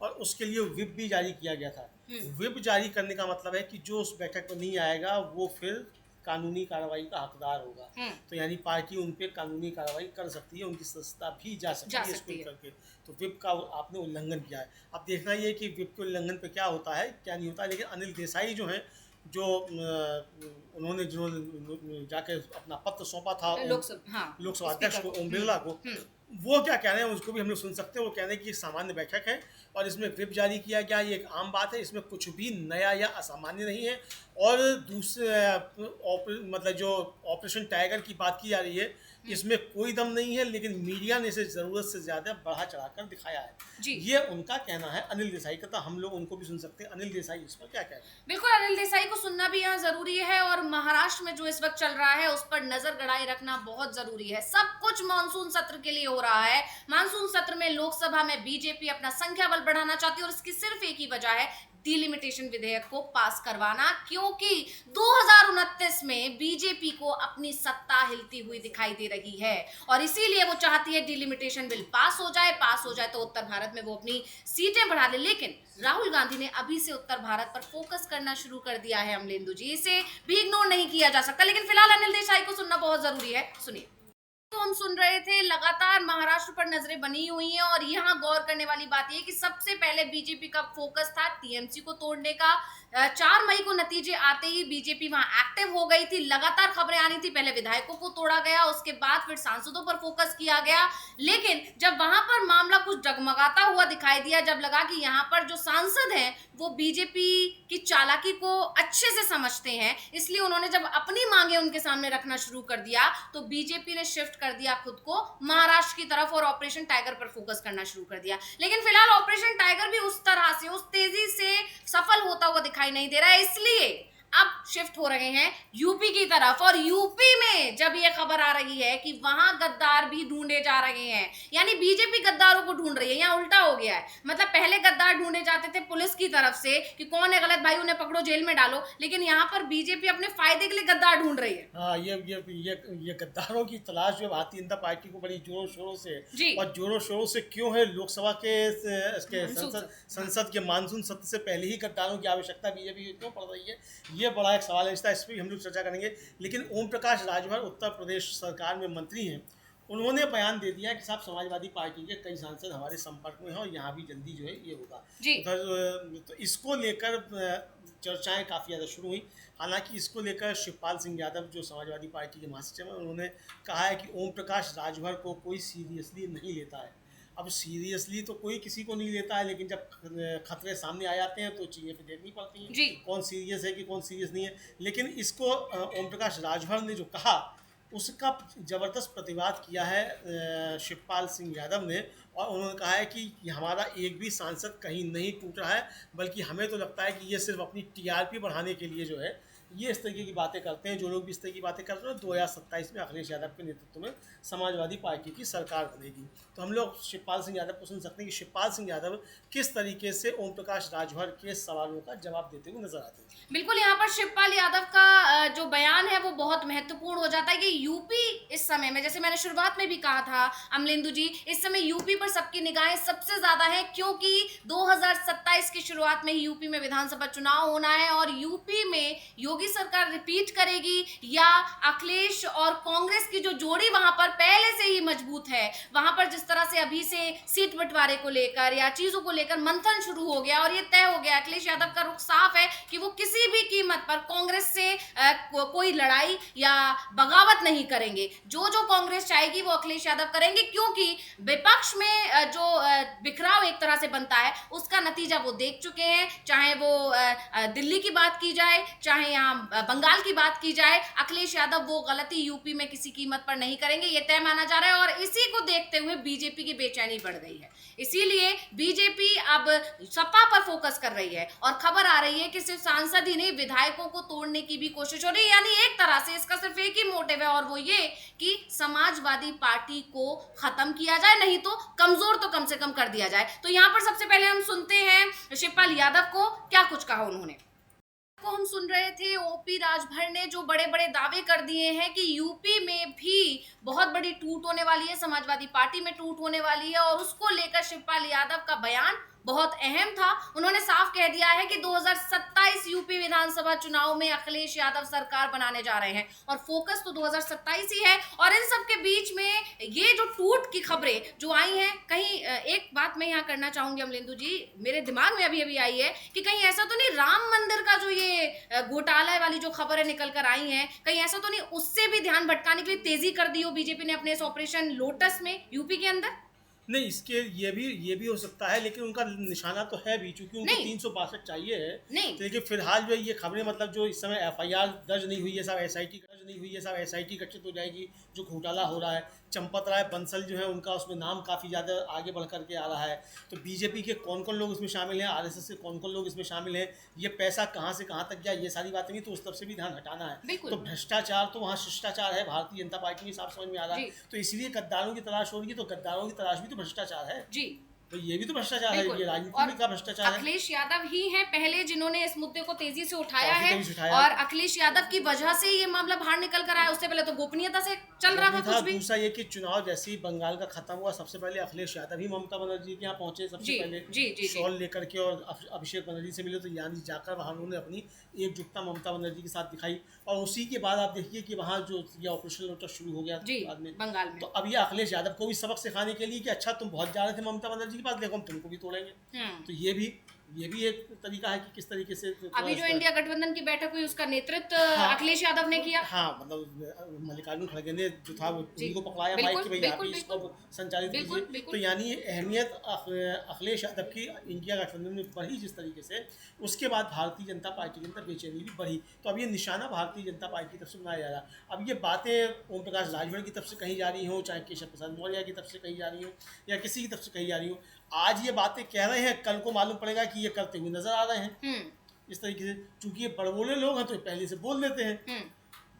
और उसके लिए व्हिप भी जारी किया गया था। व्हिप जारी करने का मतलब है कि जो उस बैठक में नहीं आएगा वो फिर कानूनी कार्रवाई का हकदार होगा। तो यानी पार्टी उन पर कानूनी कार्रवाई कर सकती है, उनकी सदस्यता भी जा सकती है इसको करके। तो व्हिप का आपने उल्लंघन किया है। अब देखना ये कि व्हिप के उल्लंघन पे क्या होता है क्या नहीं होता। लेकिन अनिल देसाई जो हैं, जो जिन्होंने जाके अपना पत्र सौंपा था लोकसभा अध्यक्ष को, ओम बिरला को, वो क्या कह रहे हैं उसको भी हम लोग सुन सकते हैं। वो कह रहे हैं कि सामान्य बैठक है और इसमें व्हिप जारी किया गया, ये एक आम बात है, इसमें कुछ भी नया या असामान्य नहीं है। और दूसरे मतलब जो ऑपरेशन टाइगर की बात की जा रही है, इसमें कोई दम नहीं है, लेकिन मीडिया ने इसे ज़रूरत से ज़्यादा बढ़ा चढ़ाकर दिखाया है जी। ये उनका कहना है अनिल देसाई का। तो हम लोग उनको भी सुन सकते हैं, अनिल देसाई इस पर क्या कह रहे हैं। बिल्कुल, अनिल देसाई को सुनना भी यहाँ जरूरी है और महाराष्ट्र में जो इस वक्त चल रहा है उस पर नजर गड़ाए रखना बहुत जरूरी है। सब कुछ मानसून सत्र के लिए हो रहा है। मानसून सत्र में लोकसभा में बीजेपी अपना संख्या बल बढ़ाना चाहती है और इसकी सिर्फ एक ही वजह है, डिलिमिटेशन विधेयक को पास करवाना, क्योंकि 2029 में बीजेपी को अपनी सत्ता हिलती हुई दिखाई दे रही है और इसीलिए वो चाहती है डिलिमिटेशन बिल पास हो जाए तो उत्तर भारत में वो अपनी सीटें बढ़ा ले। लेकिन राहुल गांधी ने अभी से उत्तर भारत पर फोकस करना शुरू कर दिया है अमलेंदु जी, इसे भी इग्नोर नहीं किया जा सकता। लेकिन फिलहाल अनिल देसाई को सुनना बहुत जरूरी है, सुनिए। तो हम सुन रहे थे, लगातार महाराष्ट्र पर नजरें बनी हुई हैं और यहाँ गौर करने वाली बात यह कि सबसे पहले बीजेपी का फोकस था टीएमसी को तोड़ने का। 4 मई को नतीजे आते ही बीजेपी वहां एक्टिव हो गई थी, लगातार खबरें आनी थी, पहले विधायकों को तोड़ा गया, उसके बाद फिर सांसदों पर फोकस किया गया। लेकिन जब वहां पर मामला कुछ डगमगाता हुआ दिखाई दिया, जब लगा कि यहाँ पर जो सांसद हैं वो बीजेपी की चालाकी को अच्छे से समझते हैं, इसलिए उन्होंने जब अपनी मांगे उनके सामने रखना शुरू कर दिया तो बीजेपी ने शिफ्ट कर दिया खुद को महाराष्ट्र की तरफ और ऑपरेशन टाइगर पर फोकस करना शुरू कर दिया। लेकिन फिलहाल ऑपरेशन टाइगर भी उस तरह से, उस तेजी से सफल होता हुआ दिखाई नहीं दे रहा है। इसलिए अब शिफ्ट हो रहे हैं यूपी की तरफ, और यूपी में जब ये खबर आ रही है कि वहां गद्दार भी ढूंढे जा रहे हैं, यानी बीजेपी गद्दारों को ढूंढ रही है, यहाँ उल्टा हो गया है। मतलब पहले गद्दार ढूंढे जाते थे पुलिस की तरफ से कि कौन है गलत भाई, उन्हें पकड़ो जेल में डालो, लेकिन यहाँ पर बीजेपी अपने फायदे के लिए गद्दार ढूंढ रही है। हाँ, ये गद्दारों की तलाश जो भारतीय जनता पार्टी को बड़ी जोरों शोरों से, और जोरों शोरों से क्यों है, लोकसभा के संसद के मानसून सत्र से पहले ही गद्दारों की आवश्यकता बीजेपी क्यों पड़ रही है, ये बड़ा एक सवाल है। इस पर भी हम लोग चर्चा करेंगे। लेकिन ओम प्रकाश राजभर उत्तर प्रदेश सरकार में मंत्री हैं, उन्होंने बयान दे दिया कि साहब समाजवादी पार्टी के कई सांसद हमारे संपर्क में हैं और यहाँ भी जल्दी जो है ये होगा। तो इसको लेकर चर्चाएं काफ़ी ज़्यादा शुरू हुई। हालांकि इसको लेकर शिवपाल सिंह यादव जो समाजवादी पार्टी के महासचिव हैं, उन्होंने कहा है कि ओम प्रकाश राजभर को कोई सीरियसली नहीं लेता है। अब सीरियसली तो कोई किसी को नहीं लेता है, लेकिन जब खतरे सामने आ जाते हैं तो चीज़ें फिर देखनी पड़ती हैं कौन सीरियस है कि कौन सीरियस नहीं है। लेकिन इसको ओम प्रकाश राजभर ने जो कहा उसका ज़बरदस्त प्रतिवाद किया है शिवपाल सिंह यादव ने, और उन्होंने कहा है कि हमारा एक भी सांसद कहीं नहीं टूट रहा है, बल्कि हमें तो लगता है कि ये सिर्फ अपनी टीआरपी बढ़ाने के लिए जो है ये इस तरीके की बातें करते हैं। जो लोग भी इस तरह की बातें करते हैं, 2027 में अखिलेश यादव के नेतृत्व में समाजवादी पार्टी की सरकार बनेगी। तो हम लोग शिवपाल सिंह यादव को सुन सकते हैं कि शिवपाल सिंह यादव किस तरीके से ओम प्रकाश राजभर के सवालों का जवाब देते हुए नजर आते हैं। बिल्कुल, यहाँ पर शिवपाल यादव का जो बयान है वो बहुत महत्वपूर्ण हो जाता है कि यूपी इस समय में, जैसे मैंने शुरुआत में भी कहा था अमलेंदु जी, इस समय यूपी पर सबकी निगाहें सबसे ज्यादा है, क्योंकि 2027 की शुरुआत में ही यूपी में विधानसभा चुनाव होना है, और यूपी में योगी सरकार रिपीट करेगी या अखिलेश और कांग्रेस की जो जोड़ी वहां पर पहले से ही मजबूत है, वहां पर जिस तरह से अभी से सीट बंटवारे को लेकर या चीजों को लेकर मंथन शुरू हो गया और ये तय हो गया, अखिलेश यादव का रुख साफ है कि वो किसी भी कीमत पर कांग्रेस से कोई लड़ाई या बगावत नहीं करेंगे। जो जो कांग्रेस चाहेगी वो अखिलेश यादव करेंगे, क्योंकि विपक्ष में जो बिखराव एक तरह से बनता है उसका नतीजा वो देख चुके हैं। चाहे वो दिल्ली की बात की जाए, चाहे यहाँ बंगाल की बात की जाए, अखिलेश यादव वो गलती यूपी में किसी कीमत पर नहीं करेंगे, ये तय माना जा रहा है। और इसी को देखते हुए बीजेपी की बेचैनी बढ़ गई है, इसीलिए बीजेपी अब सपा पर फोकस कर रही है, और खबर आ रही है कि सिर्फ सांसद ही नहीं, विधायकों को तोड़ने की भी कोशिश हो रही है। यानी एक तरह से इसका सिर्फ एक ही मोटिव है, और वो ये कि समाजवादी पार्टी को खत्म किया जाए, नहीं तो कमजोर तो कम से कम कर दिया जाए। तो यहाँ पर सबसे पहले हम सुनते हैं शिवपाल यादव को, क्या कुछ कहा उन्होंने। को हम सुन रहे थे ओपी राजभर ने जो बड़े बड़े दावे कर दिए हैं कि यूपी में भी बहुत बड़ी टूट होने वाली है, समाजवादी पार्टी में टूट होने वाली है, और उसको लेकर शिवपाल यादव का बयान बहुत अहम था। उन्होंने साफ कह दिया है कि 2027 यूपी विधानसभा चुनाव में अखिलेश यादव सरकार बनाने जा रहे हैं, और फोकस तो 2027 ही है। और इन सब के बीच में ये जो टूट की खबरें जो आई हैं, कहीं एक बात मैं यहाँ करना चाहूंगी अमलेंदु जी, मेरे दिमाग में अभी अभी आई है कि कहीं ऐसा तो नहीं राम मंदिर का जो ये घोटाला वाली जो खबरें निकल कर आई हैं, कहीं ऐसा तो नहीं उससे भी ध्यान भटकाने के लिए तेजी कर दी हो बीजेपी ने अपने इस ऑपरेशन लोटस में यूपी के अंदर। नहीं, इसके ये भी हो सकता है, लेकिन उनका निशाना तो है भी, चूंकि उनको 362 चाहिए है। नहीं, तो लेकिन फिलहाल जो ये खबरें, मतलब जो इस समय एफआईआर दर्ज नहीं हुई है, सब एसआईटी दर्ज नहीं हुई है, सब एसआईटी गठित हो जाएगी। जो घोटाला हो रहा है, चंपत राय बंसल जो है उनका उसमें नाम काफ़ी ज़्यादा आगे बढ़ करके आ रहा है। तो बीजेपी के कौन कौन लोग इसमें शामिल हैं, आरएसएस के कौन कौन लोग इसमें शामिल हैं, ये पैसा कहाँ से कहाँ तक गया, ये सारी बातें नहीं, तो उस तरफ से भी ध्यान हटाना है। तो भ्रष्टाचार तो वहाँ शिष्टाचार है, भारतीय जनता पार्टी के हिसाब समझ में आ रहा है। तो इसलिए गद्दारों की तलाश हो रही है, तो गद्दारों की तलाश भी तो भ्रष्टाचार है जी। तो ये भी तो भ्रष्टाचार है, ये राजनीति का भ्रष्टाचार है। अखिलेश यादव ही हैं पहले जिन्होंने इस मुद्दे को तेजी से उठाया है, और अखिलेश यादव की वजह से ये मामला बाहर निकल कर आया। उससे पहले तो गोपनीयता से चल रहा था कुछ भी। दूसरा ये कि चुनाव जैसे ही बंगाल का खत्म हुआ, सबसे पहले अखिलेश यादव ही ममता बनर्जी के यहाँ पहुंचे, सबसे पहले शॉल लेकर के, और अभिषेक बनर्जी से मिले। तो यानी जाकर वहाँ उन्होंने अपनी एकजुटता ममता बनर्जी के साथ दिखाई, और उसी के बाद आप देखिए कि वहाँ जो ये ऑपरेशन लोटस शुरू हो गया बाद में बंगाल में। तो अब ये अखिलेश यादव को भी सबक सिखाने के लिए कि अच्छा तुम बहुत जा रहे थे ममता बनर्जी के पास, देखो हम तुमको भी तोड़ेंगे। तो ये भी एक तरीका है कि किस तरीके से अभी जो इंडिया गठबंधन की बैठक हुई उसका नेतृत्व अखिलेश यादव ने किया। हाँ, मतलब मल्लिकार्जुन खड़गे ने जो था उनको पकड़ाया माइक कि भाई आप इसको संचालित कीजिए। तो यानी अहमियत अखिलेश यादव की इंडिया गठबंधन में बढ़ी जिस तरीके से, उसके बाद भारतीय जनता पार्टी के अंदर बेचैनी भी बढ़ी। तो अब ये निशाना भारतीय जनता पार्टी की तरफ से बनाया जा रहा है। अब ये बातें ओम प्रकाश राजभर की तरफ से कही जा रही हो, चाहे केशव प्रसाद मौर्य की तरफ से कही जा रही हो, या किसी की तरफ से कही जा रही हो, आज ये बातें कह रहे हैं, कल को मालूम पड़ेगा कि ये करते हुए नजर आ रहे हैं। इस तरीके से, चूंकि ये बड़बोले लोग हैं तो ये पहले से बोल देते हैं।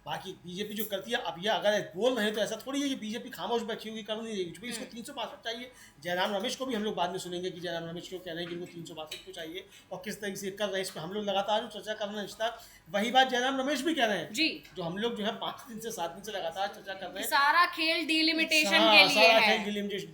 बाकी बीजेपी जो करती है, अब ये अगर बोल रहे हैं तो ऐसा थोड़ी है कि बीजेपी खामोश बैठी होगी, कर नहीं रही क्योंकि इसको 362 चाहिए। जयराम रमेश को भी हम लोग बाद में सुनेंगे कि जयराम रमेश क्यों कह रहे हैं कि इनको 362 को चाहिए और किस तरीके से कर रहे हैं। इस पर हम लोग लगातार चर्चा कर रहे हैं। वही बात जयराम रमेश भी कह रहे हैं जी, जो हम लोग जो है 5 दिन से 7 दिन से लगातार चर्चा कर रहे हैं। सारा खेल डिलिमिटेशन के लिए सारा है, खेल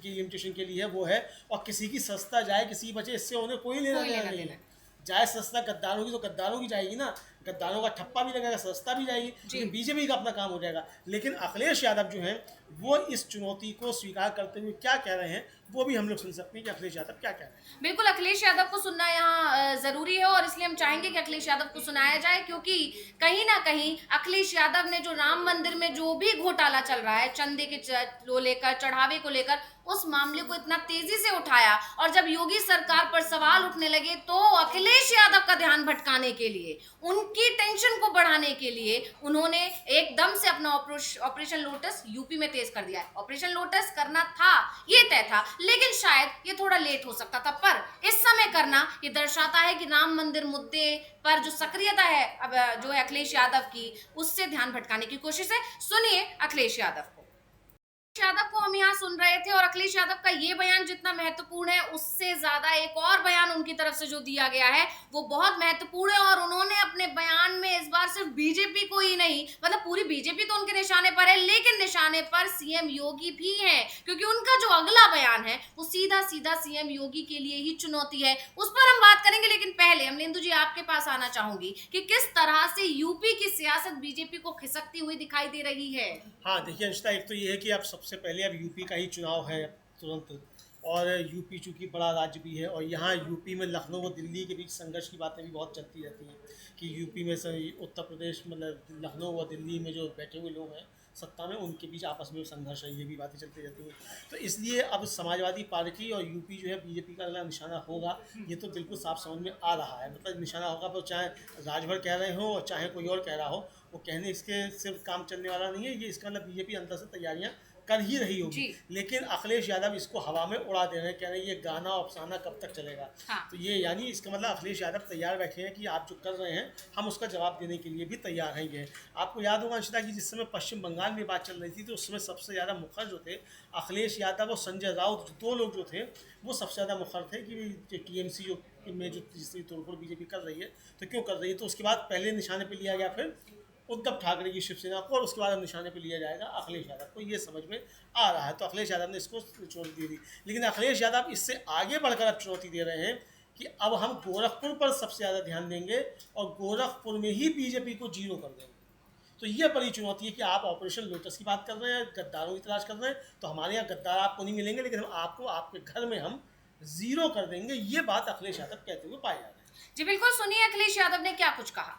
डिलिमिटेशन के लिए वो है। और किसी की सस्ता जाए किसी की बचे, इससे उन्हें कोई लेना देना नहीं है। जाए सस्ता गद्दारों की तो गद्दारों की जाएगी ना, गद्दारों का ठप्पा भी लगेगा, सस्ता भी जाएगी, लेकिन बीजेपी का अपना काम हो जाएगा। लेकिन अखिलेश यादव जो हैं वो इस चुनौती को स्वीकार करते हुए क्या कह रहे हैं वो भी हम लोग सुन सकते हैं कि अखिलेश यादव क्या कह रहे हैं। बिल्कुल, अखिलेश यादव को सुनना यहाँ जरूरी है और इसलिए हम चाहेंगे कि अखिलेश यादव को सुनाया जाए, क्योंकि कहीं ना कहीं अखिलेश यादव ने जो राम मंदिर में जो भी घोटाला चल रहा है, चंदे को लेकर, चढ़ावे को लेकर, उस मामले को इतना तेजी से उठाया और जब योगी सरकार पर सवाल उठने लगे तो अखिलेश यादव का ध्यान भटकाने के लिए, उनकी टेंशन को बढ़ाने के लिए उन्होंने एकदम से अपना ऑपरेशन लोटस यूपी में तेज कर दिया है। ऑपरेशन लोटस करना था, ये तय था, लेकिन शायद ये थोड़ा लेट हो सकता था, पर इस समय करना ये दर्शाता है कि राम मंदिर मुद्दे पर जो सक्रियता है अब जो है अखिलेश यादव की, उससे ध्यान भटकाने की कोशिश है। सुनिए अखिलेश यादव को। यादव को हम यहाँ सुन रहे थे और अखिलेश यादव का ये बयान जितना महत्वपूर्ण है उससे ज्यादा एक और बयान उनकी तरफ से जो दिया गया है वो बहुत महत्वपूर्ण है और उन्होंने अपने बयान में इस बार सिर्फ बीजेपी को ही नहीं, मतलब पूरी बीजेपी तो उनके निशाने पर है, लेकिन निशाने पर सीएम योगी भी हैं, क्योंकि उनका जो अगला बयान है वो सीधा सीधा सीएम योगी के लिए ही चुनौती है। उस पर हम बात करेंगे, लेकिन पहले अमलेंदु जी आपके पास आना चाहूंगी कि किस तरह से यूपी की सियासत बीजेपी को खिसकती हुई दिखाई दे रही है। हाँ देखिए अंशिता, एक तो ये है कि अब सबसे पहले अब यूपी का ही चुनाव है तुरंत, और यूपी चूँकि बड़ा राज्य भी है और यहाँ यूपी में लखनऊ और दिल्ली के बीच संघर्ष की बातें भी बहुत चलती रहती हैं कि यूपी में से उत्तर प्रदेश मतलब लखनऊ और दिल्ली में जो बैठे हुए लोग हैं सत्ता में, उनके बीच आपस में संघर्ष है, ये भी बातें चलती रहती हैं। तो इसलिए अब समाजवादी पार्टी और यूपी जो है बीजेपी का अगला निशाना होगा, ये तो बिल्कुल साफ समझ में आ रहा है। मतलब निशाना होगा, तो चाहे राजभर कह रहे हो और चाहे कोई और कह रहा हो, वो कहने इसके सिर्फ काम चलने वाला नहीं है। ये इसका मतलब बीजेपी अंदर से तैयारियां कर ही रही होगी, लेकिन अखिलेश यादव इसको हवा में उड़ा दे रहे हैं, कह रहे हैं ये गाना अफसाना कब तक चलेगा। हाँ। तो ये यानी इसका मतलब अखिलेश यादव तैयार बैठे हैं कि आप जो कर रहे हैं हम उसका जवाब देने के लिए भी तैयार हैं। ये आपको याद होगा अंशिता कि जिस समय पश्चिम बंगाल में बात चल रही थी तो उस समय सबसे ज़्यादा मुखर जो थे अखिलेश यादव और संजय राउत, दो लोग जो थे वो सबसे ज़्यादा मुखर थे कि टीएमसी जो में जो तीसरी तोड़फोड़ बीजेपी कर रही है तो क्यों कर रही है। तो उसके बाद पहले निशाने पर लिया गया फिर उद्धव ठाकरे की शिवसेना को, और उसके बाद निशाने पे लिया जाएगा अखिलेश यादव को, ये समझ में आ रहा है। तो अखिलेश यादव ने इसको चुनौती दे दी, लेकिन अखिलेश यादव इससे आगे बढ़कर अब चुनौती दे रहे हैं कि अब हम गोरखपुर पर सबसे ज़्यादा ध्यान देंगे और गोरखपुर में ही बीजेपी को जीरो कर देंगे। तो ये बड़ी चुनौती है कि आप ऑपरेशन लोटस की बात कर रहे हैं, गद्दारों की तलाश कर रहे हैं, तो हमारे यहाँ गद्दार आपको नहीं मिलेंगे, लेकिन हम आपको आपके घर में हम जीरो कर देंगे। ये बात अखिलेश यादव कहते हुए पाए जा रहे हैं। जी बिल्कुल, सुनिए अखिलेश यादव ने क्या कुछ कहा।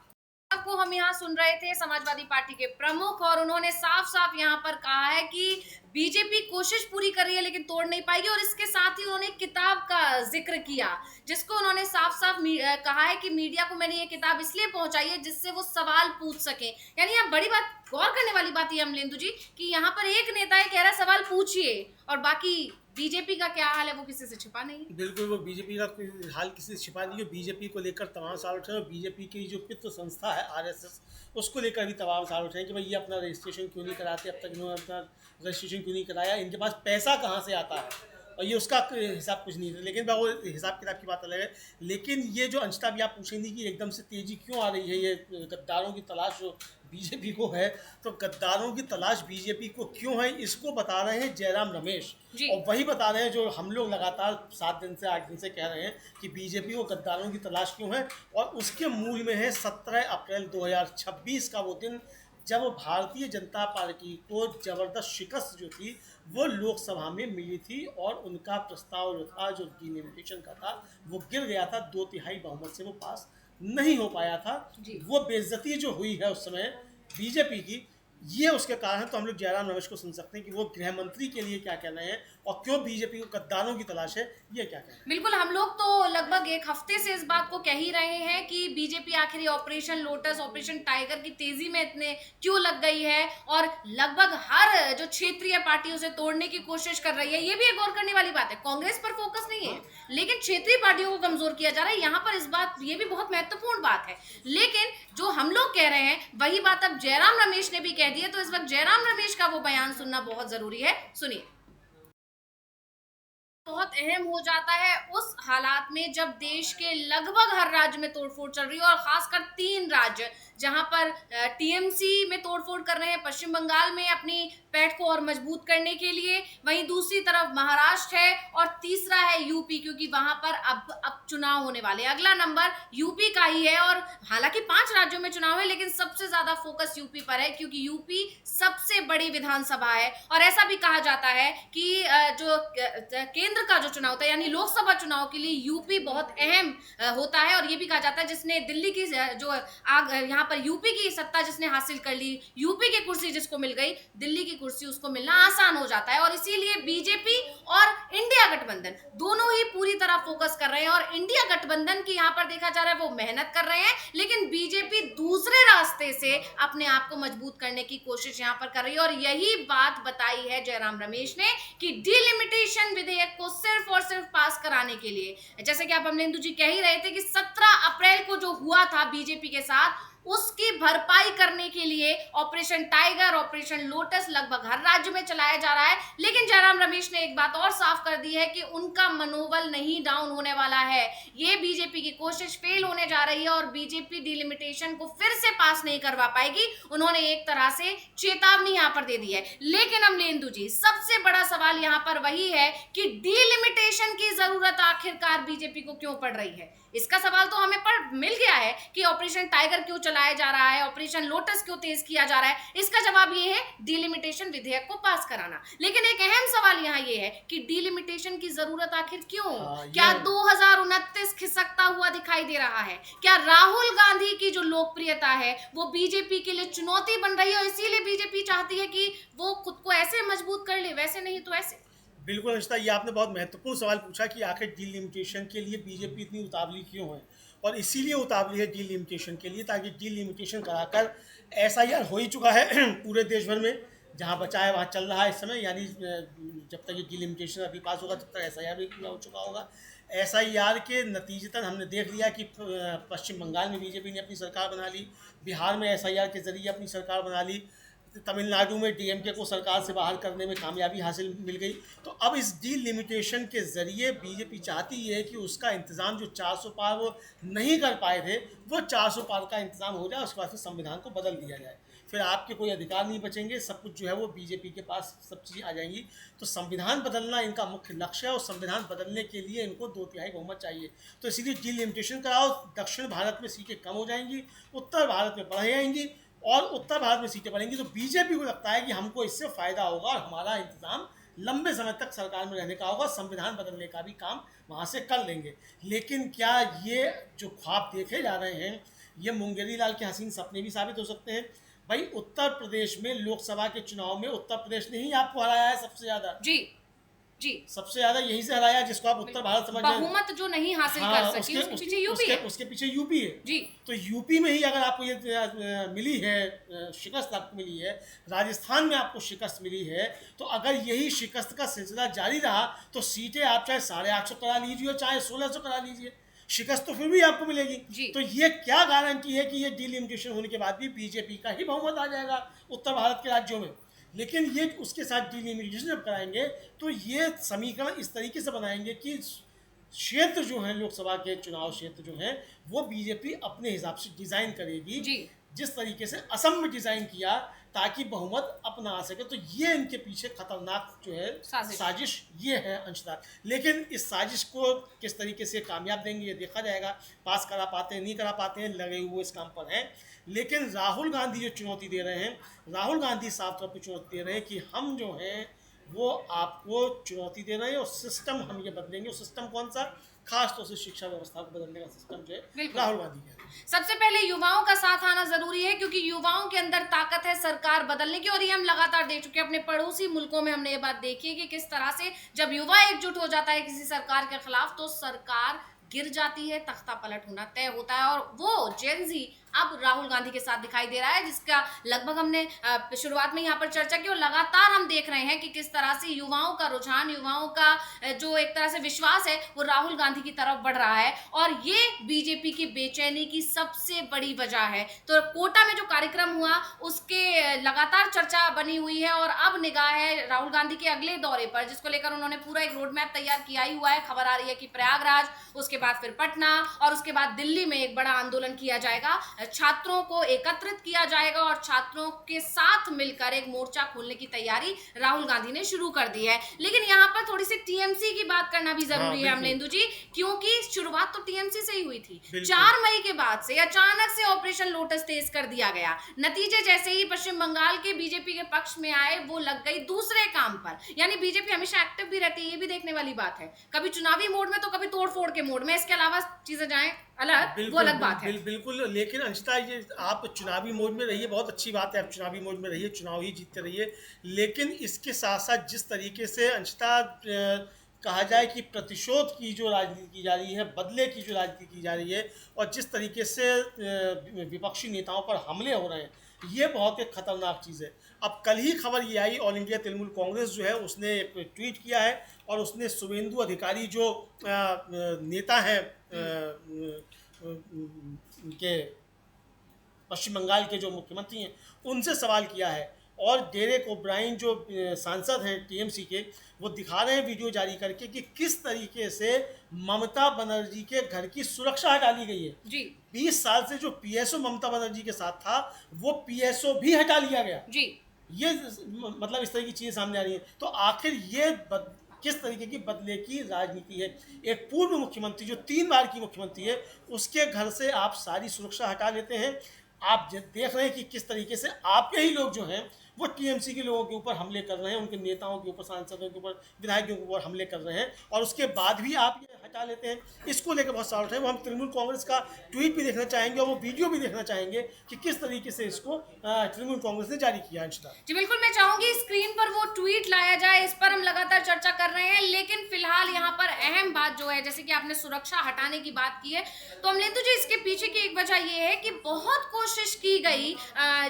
आपको हम यहाँ सुन रहे थे समाजवादी पार्टी के प्रमुख, और उन्होंने साफ साफ यहाँ पर कहा है कि बीजेपी कोशिश पूरी कर रही है लेकिन तोड़ नहीं पाएगी, और इसके साथ ही उन्होंने किताब का जिक्र किया जिसको उन्होंने साफ साफ कहा है कि मीडिया को मैंने ये किताब इसलिए पहुंचाई है जिससे वो सवाल पूछ सके। यानी यहाँ बड़ी बात, गौर करने वाली बात है अमलेंदु जी कि यहाँ पर एक नेता है कह रहा है सवाल पूछिए, और बाकी बीजेपी का क्या हाल है वो किसी से छिपा नहीं। बिल्कुल, वो बीजेपी का कोई हाल किसी से छिपा नहीं है। बीजेपी को लेकर तमाम सवाल उठे और बीजेपी की जो पितृ संस्था है आरएसएस, उसको लेकर भी तमाम सवाल उठे कि भाई ये अपना रजिस्ट्रेशन क्यों नहीं कराते, अब तक इन्होंने अपना रजिस्ट्रेशन क्यों नहीं कराया, इनके पास पैसा कहाँ से आता है, और ये उसका हिसाब कुछ नहीं है। लेकिन वो हिसाब किताब की बात अलग है। लेकिन ये जो अंशिता भी आप पूछेंगी कि एकदम से तेजी क्यों आ रही है, ये गद्दारों की तलाश जो बीजेपी को है, तो गद्दारों की तलाश बीजेपी को क्यों है इसको बता रहे हैं जयराम रमेश, और वही बता रहे हैं जो हम लोग लगातार 7 दिन से 8 दिन से कह रहे हैं कि बीजेपी को गद्दारों की तलाश क्यों है। और उसके मूल में है 17 अप्रैल 2026 का वो दिन जब भारतीय जनता पार्टी को जबरदस्त शिकस्त जो थी वो लोकसभा में मिली थी, और उनका प्रस्ताव जो था जो डिलिमिटेशन का था वो गिर गया था, 2/3 बहुमत से वो पास नहीं हो पाया था। वो बेइज्जती जो हुई है उस समय बीजेपी की, ये उसके कारण। तो हम लोग जयराम रमेश को सुन सकते हैं कि वो गृह मंत्री के लिए क्या कह रहे हैं और क्यों बीजेपी को गद्दारों की तलाश है, ये क्या कह रहे हैं। बिल्कुल, हम लोग तो लगभग एक हफ्ते से इस बात को कह ही रहे हैं कि बीजेपी आखिर ऑपरेशन लोटस, ऑपरेशन टाइगर की तेजी में इतने क्यों लग गई है, और लगभग हर जो क्षेत्रीय पार्टियों से तोड़ने की कोशिश कर रही है। ये भी एक गौर करने वाली बात है, कांग्रेस पर फोकस नहीं है, लेकिन क्षेत्रीय पार्टियों को कमजोर किया जा रहा है। यहाँ पर इस बात, ये भी बहुत महत्वपूर्ण बात है। लेकिन जो हम लोग कह रहे हैं वही बात अब जयराम रमेश ने भी कह दी है, तो इस वक्त जयराम रमेश का वो बयान सुनना बहुत जरूरी है। सुनिए। बहुत अहम हो जाता है उस हालात में जब देश के लगभग हर राज्य में तोड़फोड़ चल रही है, और खासकर 3 राज्य जहां पर टीएमसी में तोड़फोड़ कर रहे हैं, पश्चिम बंगाल में अपनी पैठ को और मजबूत करने के लिए, वहीं दूसरी तरफ महाराष्ट्र है, और तीसरा है यूपी, क्योंकि वहां पर अब चुनाव होने वाले। अगला नंबर यूपी का ही है, और हालांकि 5 राज्यों में चुनाव है, लेकिन सबसे ज्यादा फोकस यूपी पर है, क्योंकि यूपी सबसे बड़ी विधानसभा है। और ऐसा भी कहा जाता है कि जो केंद्र का जो चुनाव था, यानी लोकसभा चुनाव के लिए यूपी बहुत अहम होता है। और ये भी कहा जाता है जिसने दिल्ली की जो यहाँ पर यूपी की सत्ता जिसने हासिल कर ली, यूपी की कुर्सी जिसको मिल गई, दिल्ली की कुर्सी उसको मिलना आसान हो जाता है। और इसीलिए बीजेपी और इंडिया गठबंधन दोनों ही पूरी तरह फोकस कर रहे हैं। और इंडिया गठबंधन की यहाँ पर देखा जा रहा है वो मेहनत कर रहे हैं, लेकिन बीजेपी दूसरे रास्ते से अपने आप को मजबूत करने की कोशिश यहाँ पर कर रही है। और यही बात बताई है जयराम रमेश ने कि डिलिमिटेशन विधेयक को सिर्फ और सिर्फ पास कराने के लिए, जैसे कि आप अमलेंदु जी कह ही रहे थे कि 17 अप्रैल को जो हुआ था बीजेपी के साथ, उसकी भरपाई करने के लिए ऑपरेशन टाइगर, ऑपरेशन लोटस लगभग हर राज्य में चलाया जा रहा है। लेकिन जयराम रमेश ने एक बात और साफ कर दी है कि उनका मनोबल नहीं डाउन होने वाला है। ये बीजेपी की कोशिश फेल होने जा रही है और बीजेपी डिलिमिटेशन को फिर से पास नहीं करवा पाएगी। उन्होंने एक तरह से चेतावनी यहाँ पर दे दी है। लेकिन अमलेंदु जी, सबसे बड़ा सवाल यहाँ पर वही है कि डिलिमिटेशन की जरूरत आखिरकार बीजेपी को क्यों पड़ रही है। इसका सवाल तो हमें मिल गया है कि ऑपरेशन टाइगर क्यों चलाया जा रहा है, ऑपरेशन लोटस क्यों तेज किया जा रहा है। इसका जवाब ये है डिलिमिटेशन विधेयक को पास कराना। लेकिन एक अहम सवाल यहाँ ये है कि डिलिमिटेशन की जरूरत आखिर क्यों? क्या 2029 खिसकता हुआ दिखाई दे रहा है? क्या राहुल गांधी की जो लोकप्रियता है वो बीजेपी के लिए चुनौती बन रही है, इसीलिए बीजेपी चाहती है कि वो खुद को ऐसे मजबूत कर ले, वैसे नहीं तो ऐसे? बिल्कुल रिश्ता, ये आपने बहुत महत्वपूर्ण सवाल पूछा कि आखिर डिलिमिटेशन के लिए बीजेपी इतनी उतावली क्यों है। और इसीलिए उतावली है डिलिमिटेशन के लिए ताकि डिलिमिटेशन कराकर एसआईआर हो ही चुका है पूरे देश भर में, जहाँ बचा है वहाँ चल रहा है इस समय। यानी जब तक ये डिलिमिटेशन अभी पास होगा तब तक एसआईआर भी पूरा हो चुका होगा। एसआईआर के नतीजतन हमने देख लिया कि पश्चिम बंगाल में बीजेपी ने अपनी सरकार बना ली, बिहार में एसआईआर के जरिए अपनी सरकार बना ली, तमिलनाडु में डीएमके को सरकार से बाहर करने में कामयाबी हासिल मिल गई। तो अब इस डिलिमिटेशन के ज़रिए बीजेपी चाहती है कि उसका इंतज़ाम जो 400 पार वो नहीं कर पाए थे, वो 400 पार का इंतज़ाम हो जाए। उसके बाद फिर संविधान को बदल दिया जाए, फिर आपके कोई अधिकार नहीं बचेंगे, सब कुछ जो है वो बीजेपी के पास सब चीज़ें आ जाएंगी। तो संविधान बदलना इनका मुख्य लक्ष्य है, और संविधान बदलने के लिए इनको 2/3 बहुमत चाहिए। तो इसीलिए डिलिमिटेशन कराओ, दक्षिण भारत में सीटें कम हो जाएंगी, उत्तर भारत में बढ़ जाएंगी, और उत्तर भारत में सीटें बढ़ेंगी। तो बीजेपी को लगता है कि हमको इससे फ़ायदा होगा और हमारा इंतज़ाम लंबे समय तक सरकार में रहने का होगा, संविधान बदलने का भी काम वहाँ से कर लेंगे। लेकिन क्या ये जो ख्वाब देखे जा रहे हैं ये मुंगेरी लाल के हसीन सपने भी साबित हो सकते हैं? भाई, उत्तर प्रदेश में लोकसभा के चुनाव में उत्तर प्रदेश ने ही आपको हराया है सबसे ज़्यादा। जी, सबसे ज्यादा यहीं से हराया, जिसको आप उत्तर भारत समझ रहे हैं। बहुमत जो नहीं हासिल कर सकी, उसके पीछे यूपी है। उसके पीछे यूपी है जी। तो यूपी में ही अगर आपको ये मिली है शिकस्त, आपको मिली है, राजस्थान में आपको शिकस्त मिली है, तो अगर यही शिकस्त का सिलसिला जारी रहा तो सीटें आप चाहे 850 करा लीजिए और चाहे 1600 करा लीजिए, शिकस्त तो फिर भी आपको मिलेगी। तो ये क्या गारंटी है कि ये डिलिमिटेशन होने के बाद भी बीजेपी का ही बहुमत आ जाएगा उत्तर भारत के राज्यों में? लेकिन ये उसके साथ डिलिमिटेशन जब कराएंगे तो ये समीकरण इस तरीके से बनाएंगे कि क्षेत्र जो है, लोकसभा के चुनाव क्षेत्र जो है, वो बीजेपी अपने हिसाब से डिज़ाइन करेगी, जिस तरीके से असम में डिज़ाइन किया ताकि बहुमत अपना आ सके। तो ये इनके पीछे खतरनाक जो है साजिश ये है अंशदार। लेकिन इस साजिश को किस तरीके से कामयाब देंगे ये देखा जाएगा। पास करा पाते हैं, नहीं करा पाते हैं, लगे हुए इस काम पर हैं। लेकिन राहुल गांधी जो चुनौती दे रहे हैं, राहुल गांधी साफ तौर पर चुनौती दे रहे हैं कि हम जो हैं वो आपको चुनौती दे रहे हैं और सिस्टम हम ये बदलेंगे। और सिस्टम कौन सा? खास तौर से शिक्षा व्यवस्था को बदलने का सिस्टम जो है राहुल गांधी का। सबसे पहले युवाओं का साथ आना जरूरी है, क्योंकि युवाओं के अंदर ताकत है सरकार बदलने की। और ये हम लगातार देख चुके हैं, अपने पड़ोसी मुल्कों में हमने ये बात देखी है कि किस तरह से जब युवा एकजुट हो जाता है किसी सरकार के खिलाफ तो सरकार गिर जाती है, तख्ता पलट होना तय होता है। और वो जेन ज़ी अब राहुल गांधी के साथ दिखाई दे रहा है, जिसका लगभग हमने शुरुआत में यहाँ पर चर्चा की और लगातार हम देख रहे हैं कि किस तरह से युवाओं का रुझान, युवाओं का जो एक तरह से विश्वास है वो राहुल गांधी की तरफ बढ़ रहा है और ये बीजेपी की बेचैनी की सबसे बड़ी वजह है। तो कोटा में जो कार्यक्रम हुआ उसके लगातार चर्चा बनी हुई है और अब निगाह है राहुल गांधी के अगले दौरे पर, जिसको लेकर उन्होंने पूरा एक रोड मैप तैयार किया ही हुआ है। खबर आ रही है कि प्रयागराज, उसके बाद फिर पटना और उसके बाद दिल्ली में एक बड़ा आंदोलन किया जाएगा, छात्रों को एकत्रित किया जाएगा और छात्रों के साथ मिलकर एक मोर्चा खोलने की तैयारी राहुल गांधी ने शुरू कर दी है। लेकिन यहाँ पर थोड़ी सी टीएमसी की बात करना भी जरूरी है अमलेंदु जी, क्योंकि शुरुआत तो टीएमसी से ही हुई थी। 4 मई के बाद से अचानक से ऑपरेशन लोटस तेज कर दिया गया। नतीजे जैसे ही पश्चिम बंगाल के बीजेपी के पक्ष में आए, वो लग गई दूसरे काम पर। यानी बीजेपी हमेशा एक्टिव भी रहती है, ये भी देखने वाली बात है, कभी चुनावी मोड में तो कभी तोड़फोड़ के मोड में। इसके अलावा चीजें जाएं अलग, वो अलग बात है। बिल्कुल, लेकिन अंशिता, ये आप चुनावी मोड में रहिए, बहुत अच्छी बात है, आप चुनावी मोड में रहिए, चुनाव ही जीतते रहिए। लेकिन इसके साथ साथ जिस तरीके से अंशिता कहा जाए कि प्रतिशोध की जो राजनीति की जा रही है, बदले की जो राजनीति की जा रही है और जिस तरीके से विपक्षी नेताओं पर हमले हो रहे हैं, ये बहुत एक खतरनाक चीज़ है। अब कल ही खबर ये आई, ऑल इंडिया तृणमूल कांग्रेस जो है उसने एक ट्वीट किया है और उसने शुभेंदु अधिकारी जो नेता हैं के पश्चिम बंगाल के जो मुख्यमंत्री हैं, उनसे सवाल किया है और डेरेक ओब्रायन जो सांसद हैं टीएमसी के, वो दिखा रहे हैं वीडियो जारी करके कि किस तरीके से ममता बनर्जी के घर की सुरक्षा हटा ली गई है जी। 20 साल से जो पीएसओ ममता बनर्जी के साथ था, वो पीएसओ भी हटा लिया गया जी। ये मतलब इस तरह की चीज़ें सामने आ रही हैं। तो आखिर ये किस तरीके की बदले की राजनीति है? एक पूर्व मुख्यमंत्री जो 3 बार की मुख्यमंत्री है, उसके घर से आप सारी सुरक्षा हटा लेते हैं। आप देख रहे हैं कि किस तरीके से आपके ही लोग जो हैं वो टीएमसी के लोगों के ऊपर हमले कर रहे हैं, उनके नेताओं के ऊपर, सांसदों के ऊपर, विधायकों के ऊपर हमले कर रहे हैं और उसके बाद भी आप ये हटा लेते हैं। इसको लेकर बहुत सवाल उठे। वो हम तृणमूल कांग्रेस का ट्वीट भी देखना चाहेंगे और वो वीडियो भी देखना चाहेंगे कि किस तरीके से इसको तृणमूल कांग्रेस ने जारी किया। अंशिता जी बिल्कुल, मैं चाहूंगी स्क्रीन पर वो ट्वीट लाया जाए, इस पर हम लगातार चर्चा कर रहे हैं। लेकिन फिलहाल यहाँ पर अहम बात जो है, जैसे कि आपने सुरक्षा हटाने की बात की है, तो अमलेंदु जी इसके पीछे की एक वजह ये है कि बहुत कोशिश की गई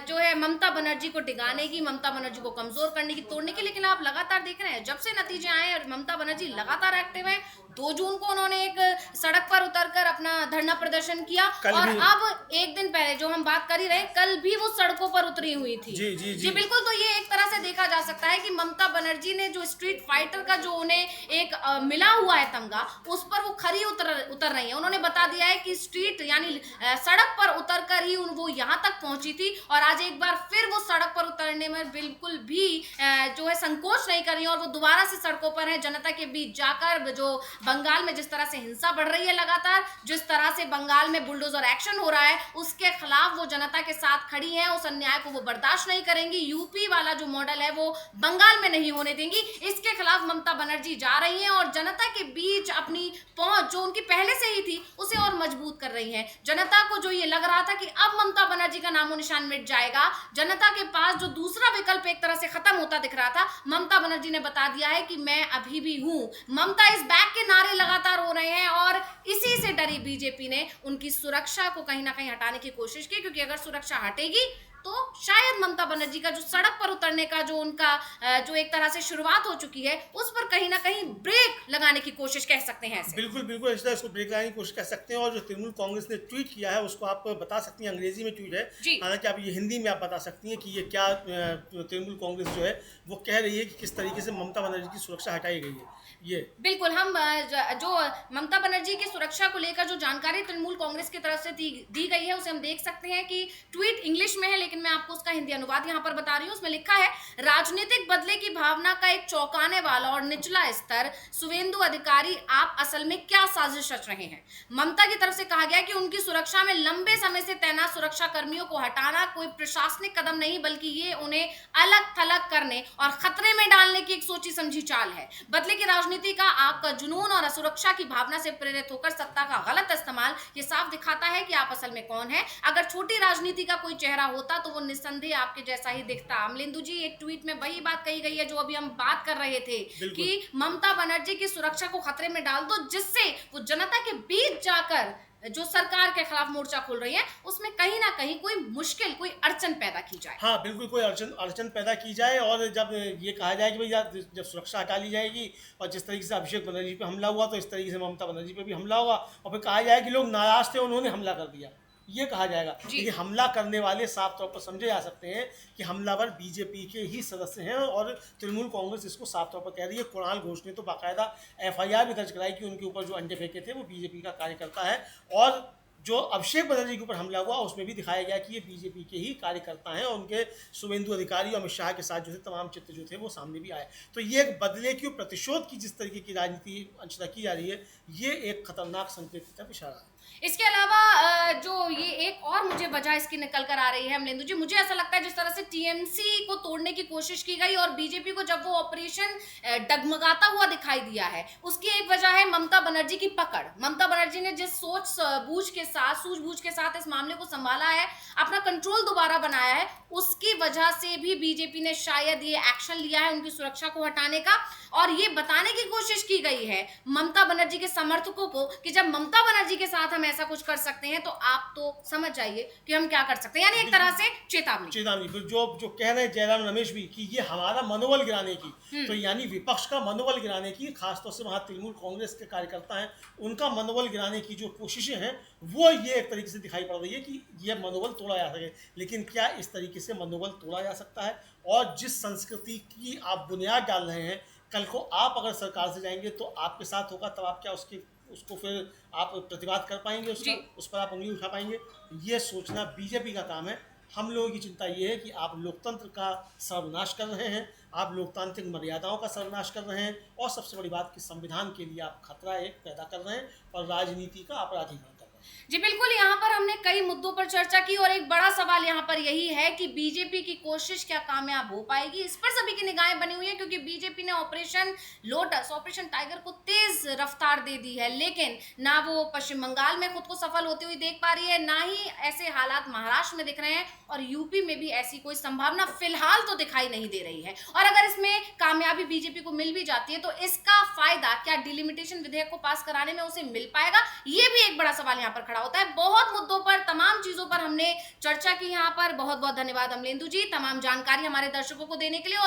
जो है ममता बनर्जी को डिगाने की, ममता बनर्जी को कमजोर करने की, तोड़ने की। लेकिन आप लगातार देख रहे हैं जब से नतीजे आए और ममता बनर्जी लगातार एक्टिव है। 2 जून को उन्होंने एक सड़क पर उतरकर अपना धरना प्रदर्शन किया और अब एक दिन पहले जो हम बात कर ही रहे, कल भी वो सड़कों पर उतरी हुई थी। जी बिल्कुल। तो ये एक तरह से देखा जा सकता है कि ममता बनर्जी ने जो स्ट्रीट फाइटर का जो उन्हें एक मिला हुआ है तमगा, उस पर वो खरी उतर रही है। उन्होंने बता दिया है कि स्ट्रीट यानी सड़क पर उतरकर ही वो यहाँ तक पहुंची थी और आज एक बार फिर वो सड़क पर उतरने में बिल्कुल भी जो है संकोच नहीं कर रही है और वो दोबारा से सड़कों पर है, जनता के बीच जाकर। जो बंगाल में जिस तरह से हिंसा बढ़ रही है लगातार, जिस तरह से बंगाल में बुलडोजर एक्शन हो रहा है, उसके खिलाफ वो जनता के साथ खड़ी है। उस अन्याय को वो बर्दाश्त नहीं करेंगी। यूपी वाला जो मॉडल है वो बंगाल में नहीं होने देंगी। इसके खिलाफ ममता बनर्जी जा रही हैं और जनता के बीच अपनी पहुंच जो उनकी पहले से ही थी उसे और मजबूत कर रही हैं। जनता को जो ये लग रहा था कि अब ममता बनर्जी का नामो निशान मिट जाएगा, जनता के पास जो दूसरा विकल्प एक तरह से खत्म होता दिख रहा था, ममता बनर्जी ने बता दिया है कि मैं अभी भी हूं। ममता इज बैक के नारे लगातार हो रहे हैं और इसी से डरी बीजेपी ने उनकी सुरक्षा को कहीं ना कहीं हटाने की कोशिश की, क्योंकि अगर सुरक्षा हटेगी तो शायद ममता बनर्जी का जो सड़क पर उतरने का जो उनका जो एक तरह से शुरुआत हो चुकी है, उस पर कहीं ना कहीं ब्रेक लगाने की कोशिश कह सकते हैं ऐसे। बिल्कुल बिल्कुल, इसको ब्रेक लगाने की कोशिश कर सकते हैं। और जो तृणमूल कांग्रेस ने ट्वीट किया है उसको आप बता सकती हैं, अंग्रेजी में ट्वीट है, हालांकि आप ये हिंदी में आप बता सकती हैं कि ये क्या तृणमूल कांग्रेस जो है वो कह रही है कि किस तरीके से ममता बनर्जी की सुरक्षा हटाई गई है। ये बिल्कुल, हम जो ममता बनर्जी की सुरक्षा को लेकर जो जानकारी तृणमूल कांग्रेस की तरफ से दी गई है उसे हम देख सकते हैं कि ट्वीट इंग्लिश में है, लेकिन मैं आपको उसका हिंदी अनुवाद यहाँ पर बता रही हूँ। उसमें लिखा है, राजनीतिक बदले की भावना का एक चौंकाने वाला और निचला स्तर। शुभेंदु अधिकारी, आप असल में क्या साजिश रच रहे हैं? ममता की तरफ से कहा गया कि उनकी सुरक्षा में लंबे समय से तैनात सुरक्षा कर्मियों को हटाना कोई प्रशासनिक कदम नहीं, बल्कि ये उन्हें अलग थलग करने और खतरे में डालने की एक सोची समझी चाल है। बदले की राजनीति का आपका जुनून और असुरक्षा की भावना से प्रेरित होकर सत्ता का गलत इस्तेमाल, ये साफ दिखाता है कि आप असल में कौन है। अगर छोटी राजनीति का कोई चेहरा होता तो वो निस्संदेह आपके जैसा ही दिखता। अमलेंदु जी, एक ट्वीट में वही बात कही गई है जो अभी हम बात कर रहे थे कि ममता बनर्जी की सुरक्षा को खतरे में डाल दो, जिससे वो जनता के बीच जाकर जो सरकार के खिलाफ मोर्चा खोल रही है, उसमें कहीं ना कहीं कोई मुश्किल, कोई अड़चन पैदा की जाए। हाँ, बिल्कुल कोई अड़चन पैदा की जाए, और जब ये कहा जाए कि भाई जब सुरक्षा हटा ली जाएगी और जिस तरीके से अभिषेक बनर्जी पे हमला हुआ, तो इस तरीके से ममता बनर्जी पे भी हमला होगा, और फिर कहा जाए कि लोग नाराज थे, उन्होंने हमला कर दिया, ये कहा जाएगा। लेकिन हमला करने वाले साफ तौर पर समझे जा सकते हैं कि हमलावर बीजेपी के ही सदस्य हैं, और तृणमूल कांग्रेस इसको साफ तौर पर कह रही है। कुणाल घोष ने तो बाकायदा FIR भी दर्ज कराई कि उनके ऊपर जो अंडे फेंके थे वो बीजेपी का कार्यकर्ता है, और जो अभिषेक बनर्जी के ऊपर हमला हुआ उसमें भी दिखाया गया कि ये बीजेपी के ही कार्यकर्ता हैं, और उनके शुभेंदु अधिकारी और अमित शाह के साथ जो थे तमाम चित्र जो थे वो सामने भी आए। तो ये एक बदले की, प्रतिशोध की जिस तरीके की राजनीति अंशता की जा रही है, ये एक खतरनाक संकेत की तरफ इशारा है। इसके अलावा जो ये एक और मुझे वजह इसकी निकल कर आ रही है अमलेंदु जी, मुझे ऐसा लगता है जिस तरह से टीएमसी को तोड़ने की कोशिश की गई और बीजेपी को जब वो ऑपरेशन डगमगाता हुआ दिखाई दिया है, उसकी एक वजह है ममता बनर्जी की पकड़। ममता बनर्जी ने जिस सूझबूझ के साथ इस मामले को संभाला है, अपना कंट्रोल दोबारा बनाया है, उसकी वजह से भी बीजेपी ने शायद ये एक्शन लिया है उनकी सुरक्षा को हटाने का, और ये बताने की कोशिश की गई है ममता बनर्जी के समर्थकों को कि जब ममता बनर्जी के साथ हम ऐसा कुछ कर सकते हैं तो आप तो समझ जाइए कि हम क्या कर सकते हैं, यानी एक तरह से चेतावनी। जो कह रहे हैं जयराम रमेश भी कि ये हमारा मनोबल गिराने की, तो यानी विपक्ष का मनोबल गिराने की, खासतौर से वहाँ तृणमूल कांग्रेस के कार्यकर्ता हैं, उनका मनोबल गिराने की जो कोशिशें हैं वो ये एक तरीके से दिखाई पड़ रही है कि ये मनोबल तोड़ा जा सके। लेकिन क्या इस तरीके से मनोबल तोड़ा जा सकता है? और जिस संस्कृति की आप बुनियाद डाल रहे हैं, कल को आप अगर सरकार से जाएंगे तो आपके साथ होगा, तब आप क्या उसको फिर आप प्रतिवाद कर पाएंगे, उस पर आप उंगली उठा पाएंगे? ये सोचना बीजेपी का काम है। हम लोगों की चिंता ये है कि आप लोकतंत्र का सर्वनाश कर रहे हैं, आप लोकतांत्रिक मर्यादाओं का सर्वनाश कर रहे हैं, और सबसे बड़ी बात कि संविधान के लिए आप खतरा एक पैदा कर रहे हैं और राजनीति का अपराधीकरण कर रहे हैं। जी बिल्कुल, यहाँ पर हमने कई मुद्दों पर चर्चा की, और एक बड़ा सवाल यहाँ पर यही है कि बीजेपी की कोशिश क्या कामयाब हो पाएगी, इस पर सभी की निगाहें बनी हुई है, क्योंकि बीजेपी ने ऑपरेशन लोटस, ऑपरेशन टाइगर को तेज रफ्तार दे दी है, लेकिन ना वो पश्चिम बंगाल में खुद को सफल होती हुई देख पा रही है, ना ही ऐसे हालात महाराष्ट्र में दिख रहे हैं, और यूपी में भी ऐसी कोई संभावना फिलहाल तो दिखाई नहीं दे रही है। और अगर इसमें कामयाबी बीजेपी को मिल भी जाती है तो इसका फायदा क्या डिलिमिटेशन विधेयक को पास कराने में उसे मिल पाएगा, ये भी एक बड़ा सवाल यहाँ पर खड़ा होता है। बहुत मुद्दों पर, तमाम चीजों पर हमने चर्चा की यहाँ पर। बहुत बहुत धन्यवाद अमलेंदु जी, तमाम जानकारी हमारे दर्शकों को देने के लिए।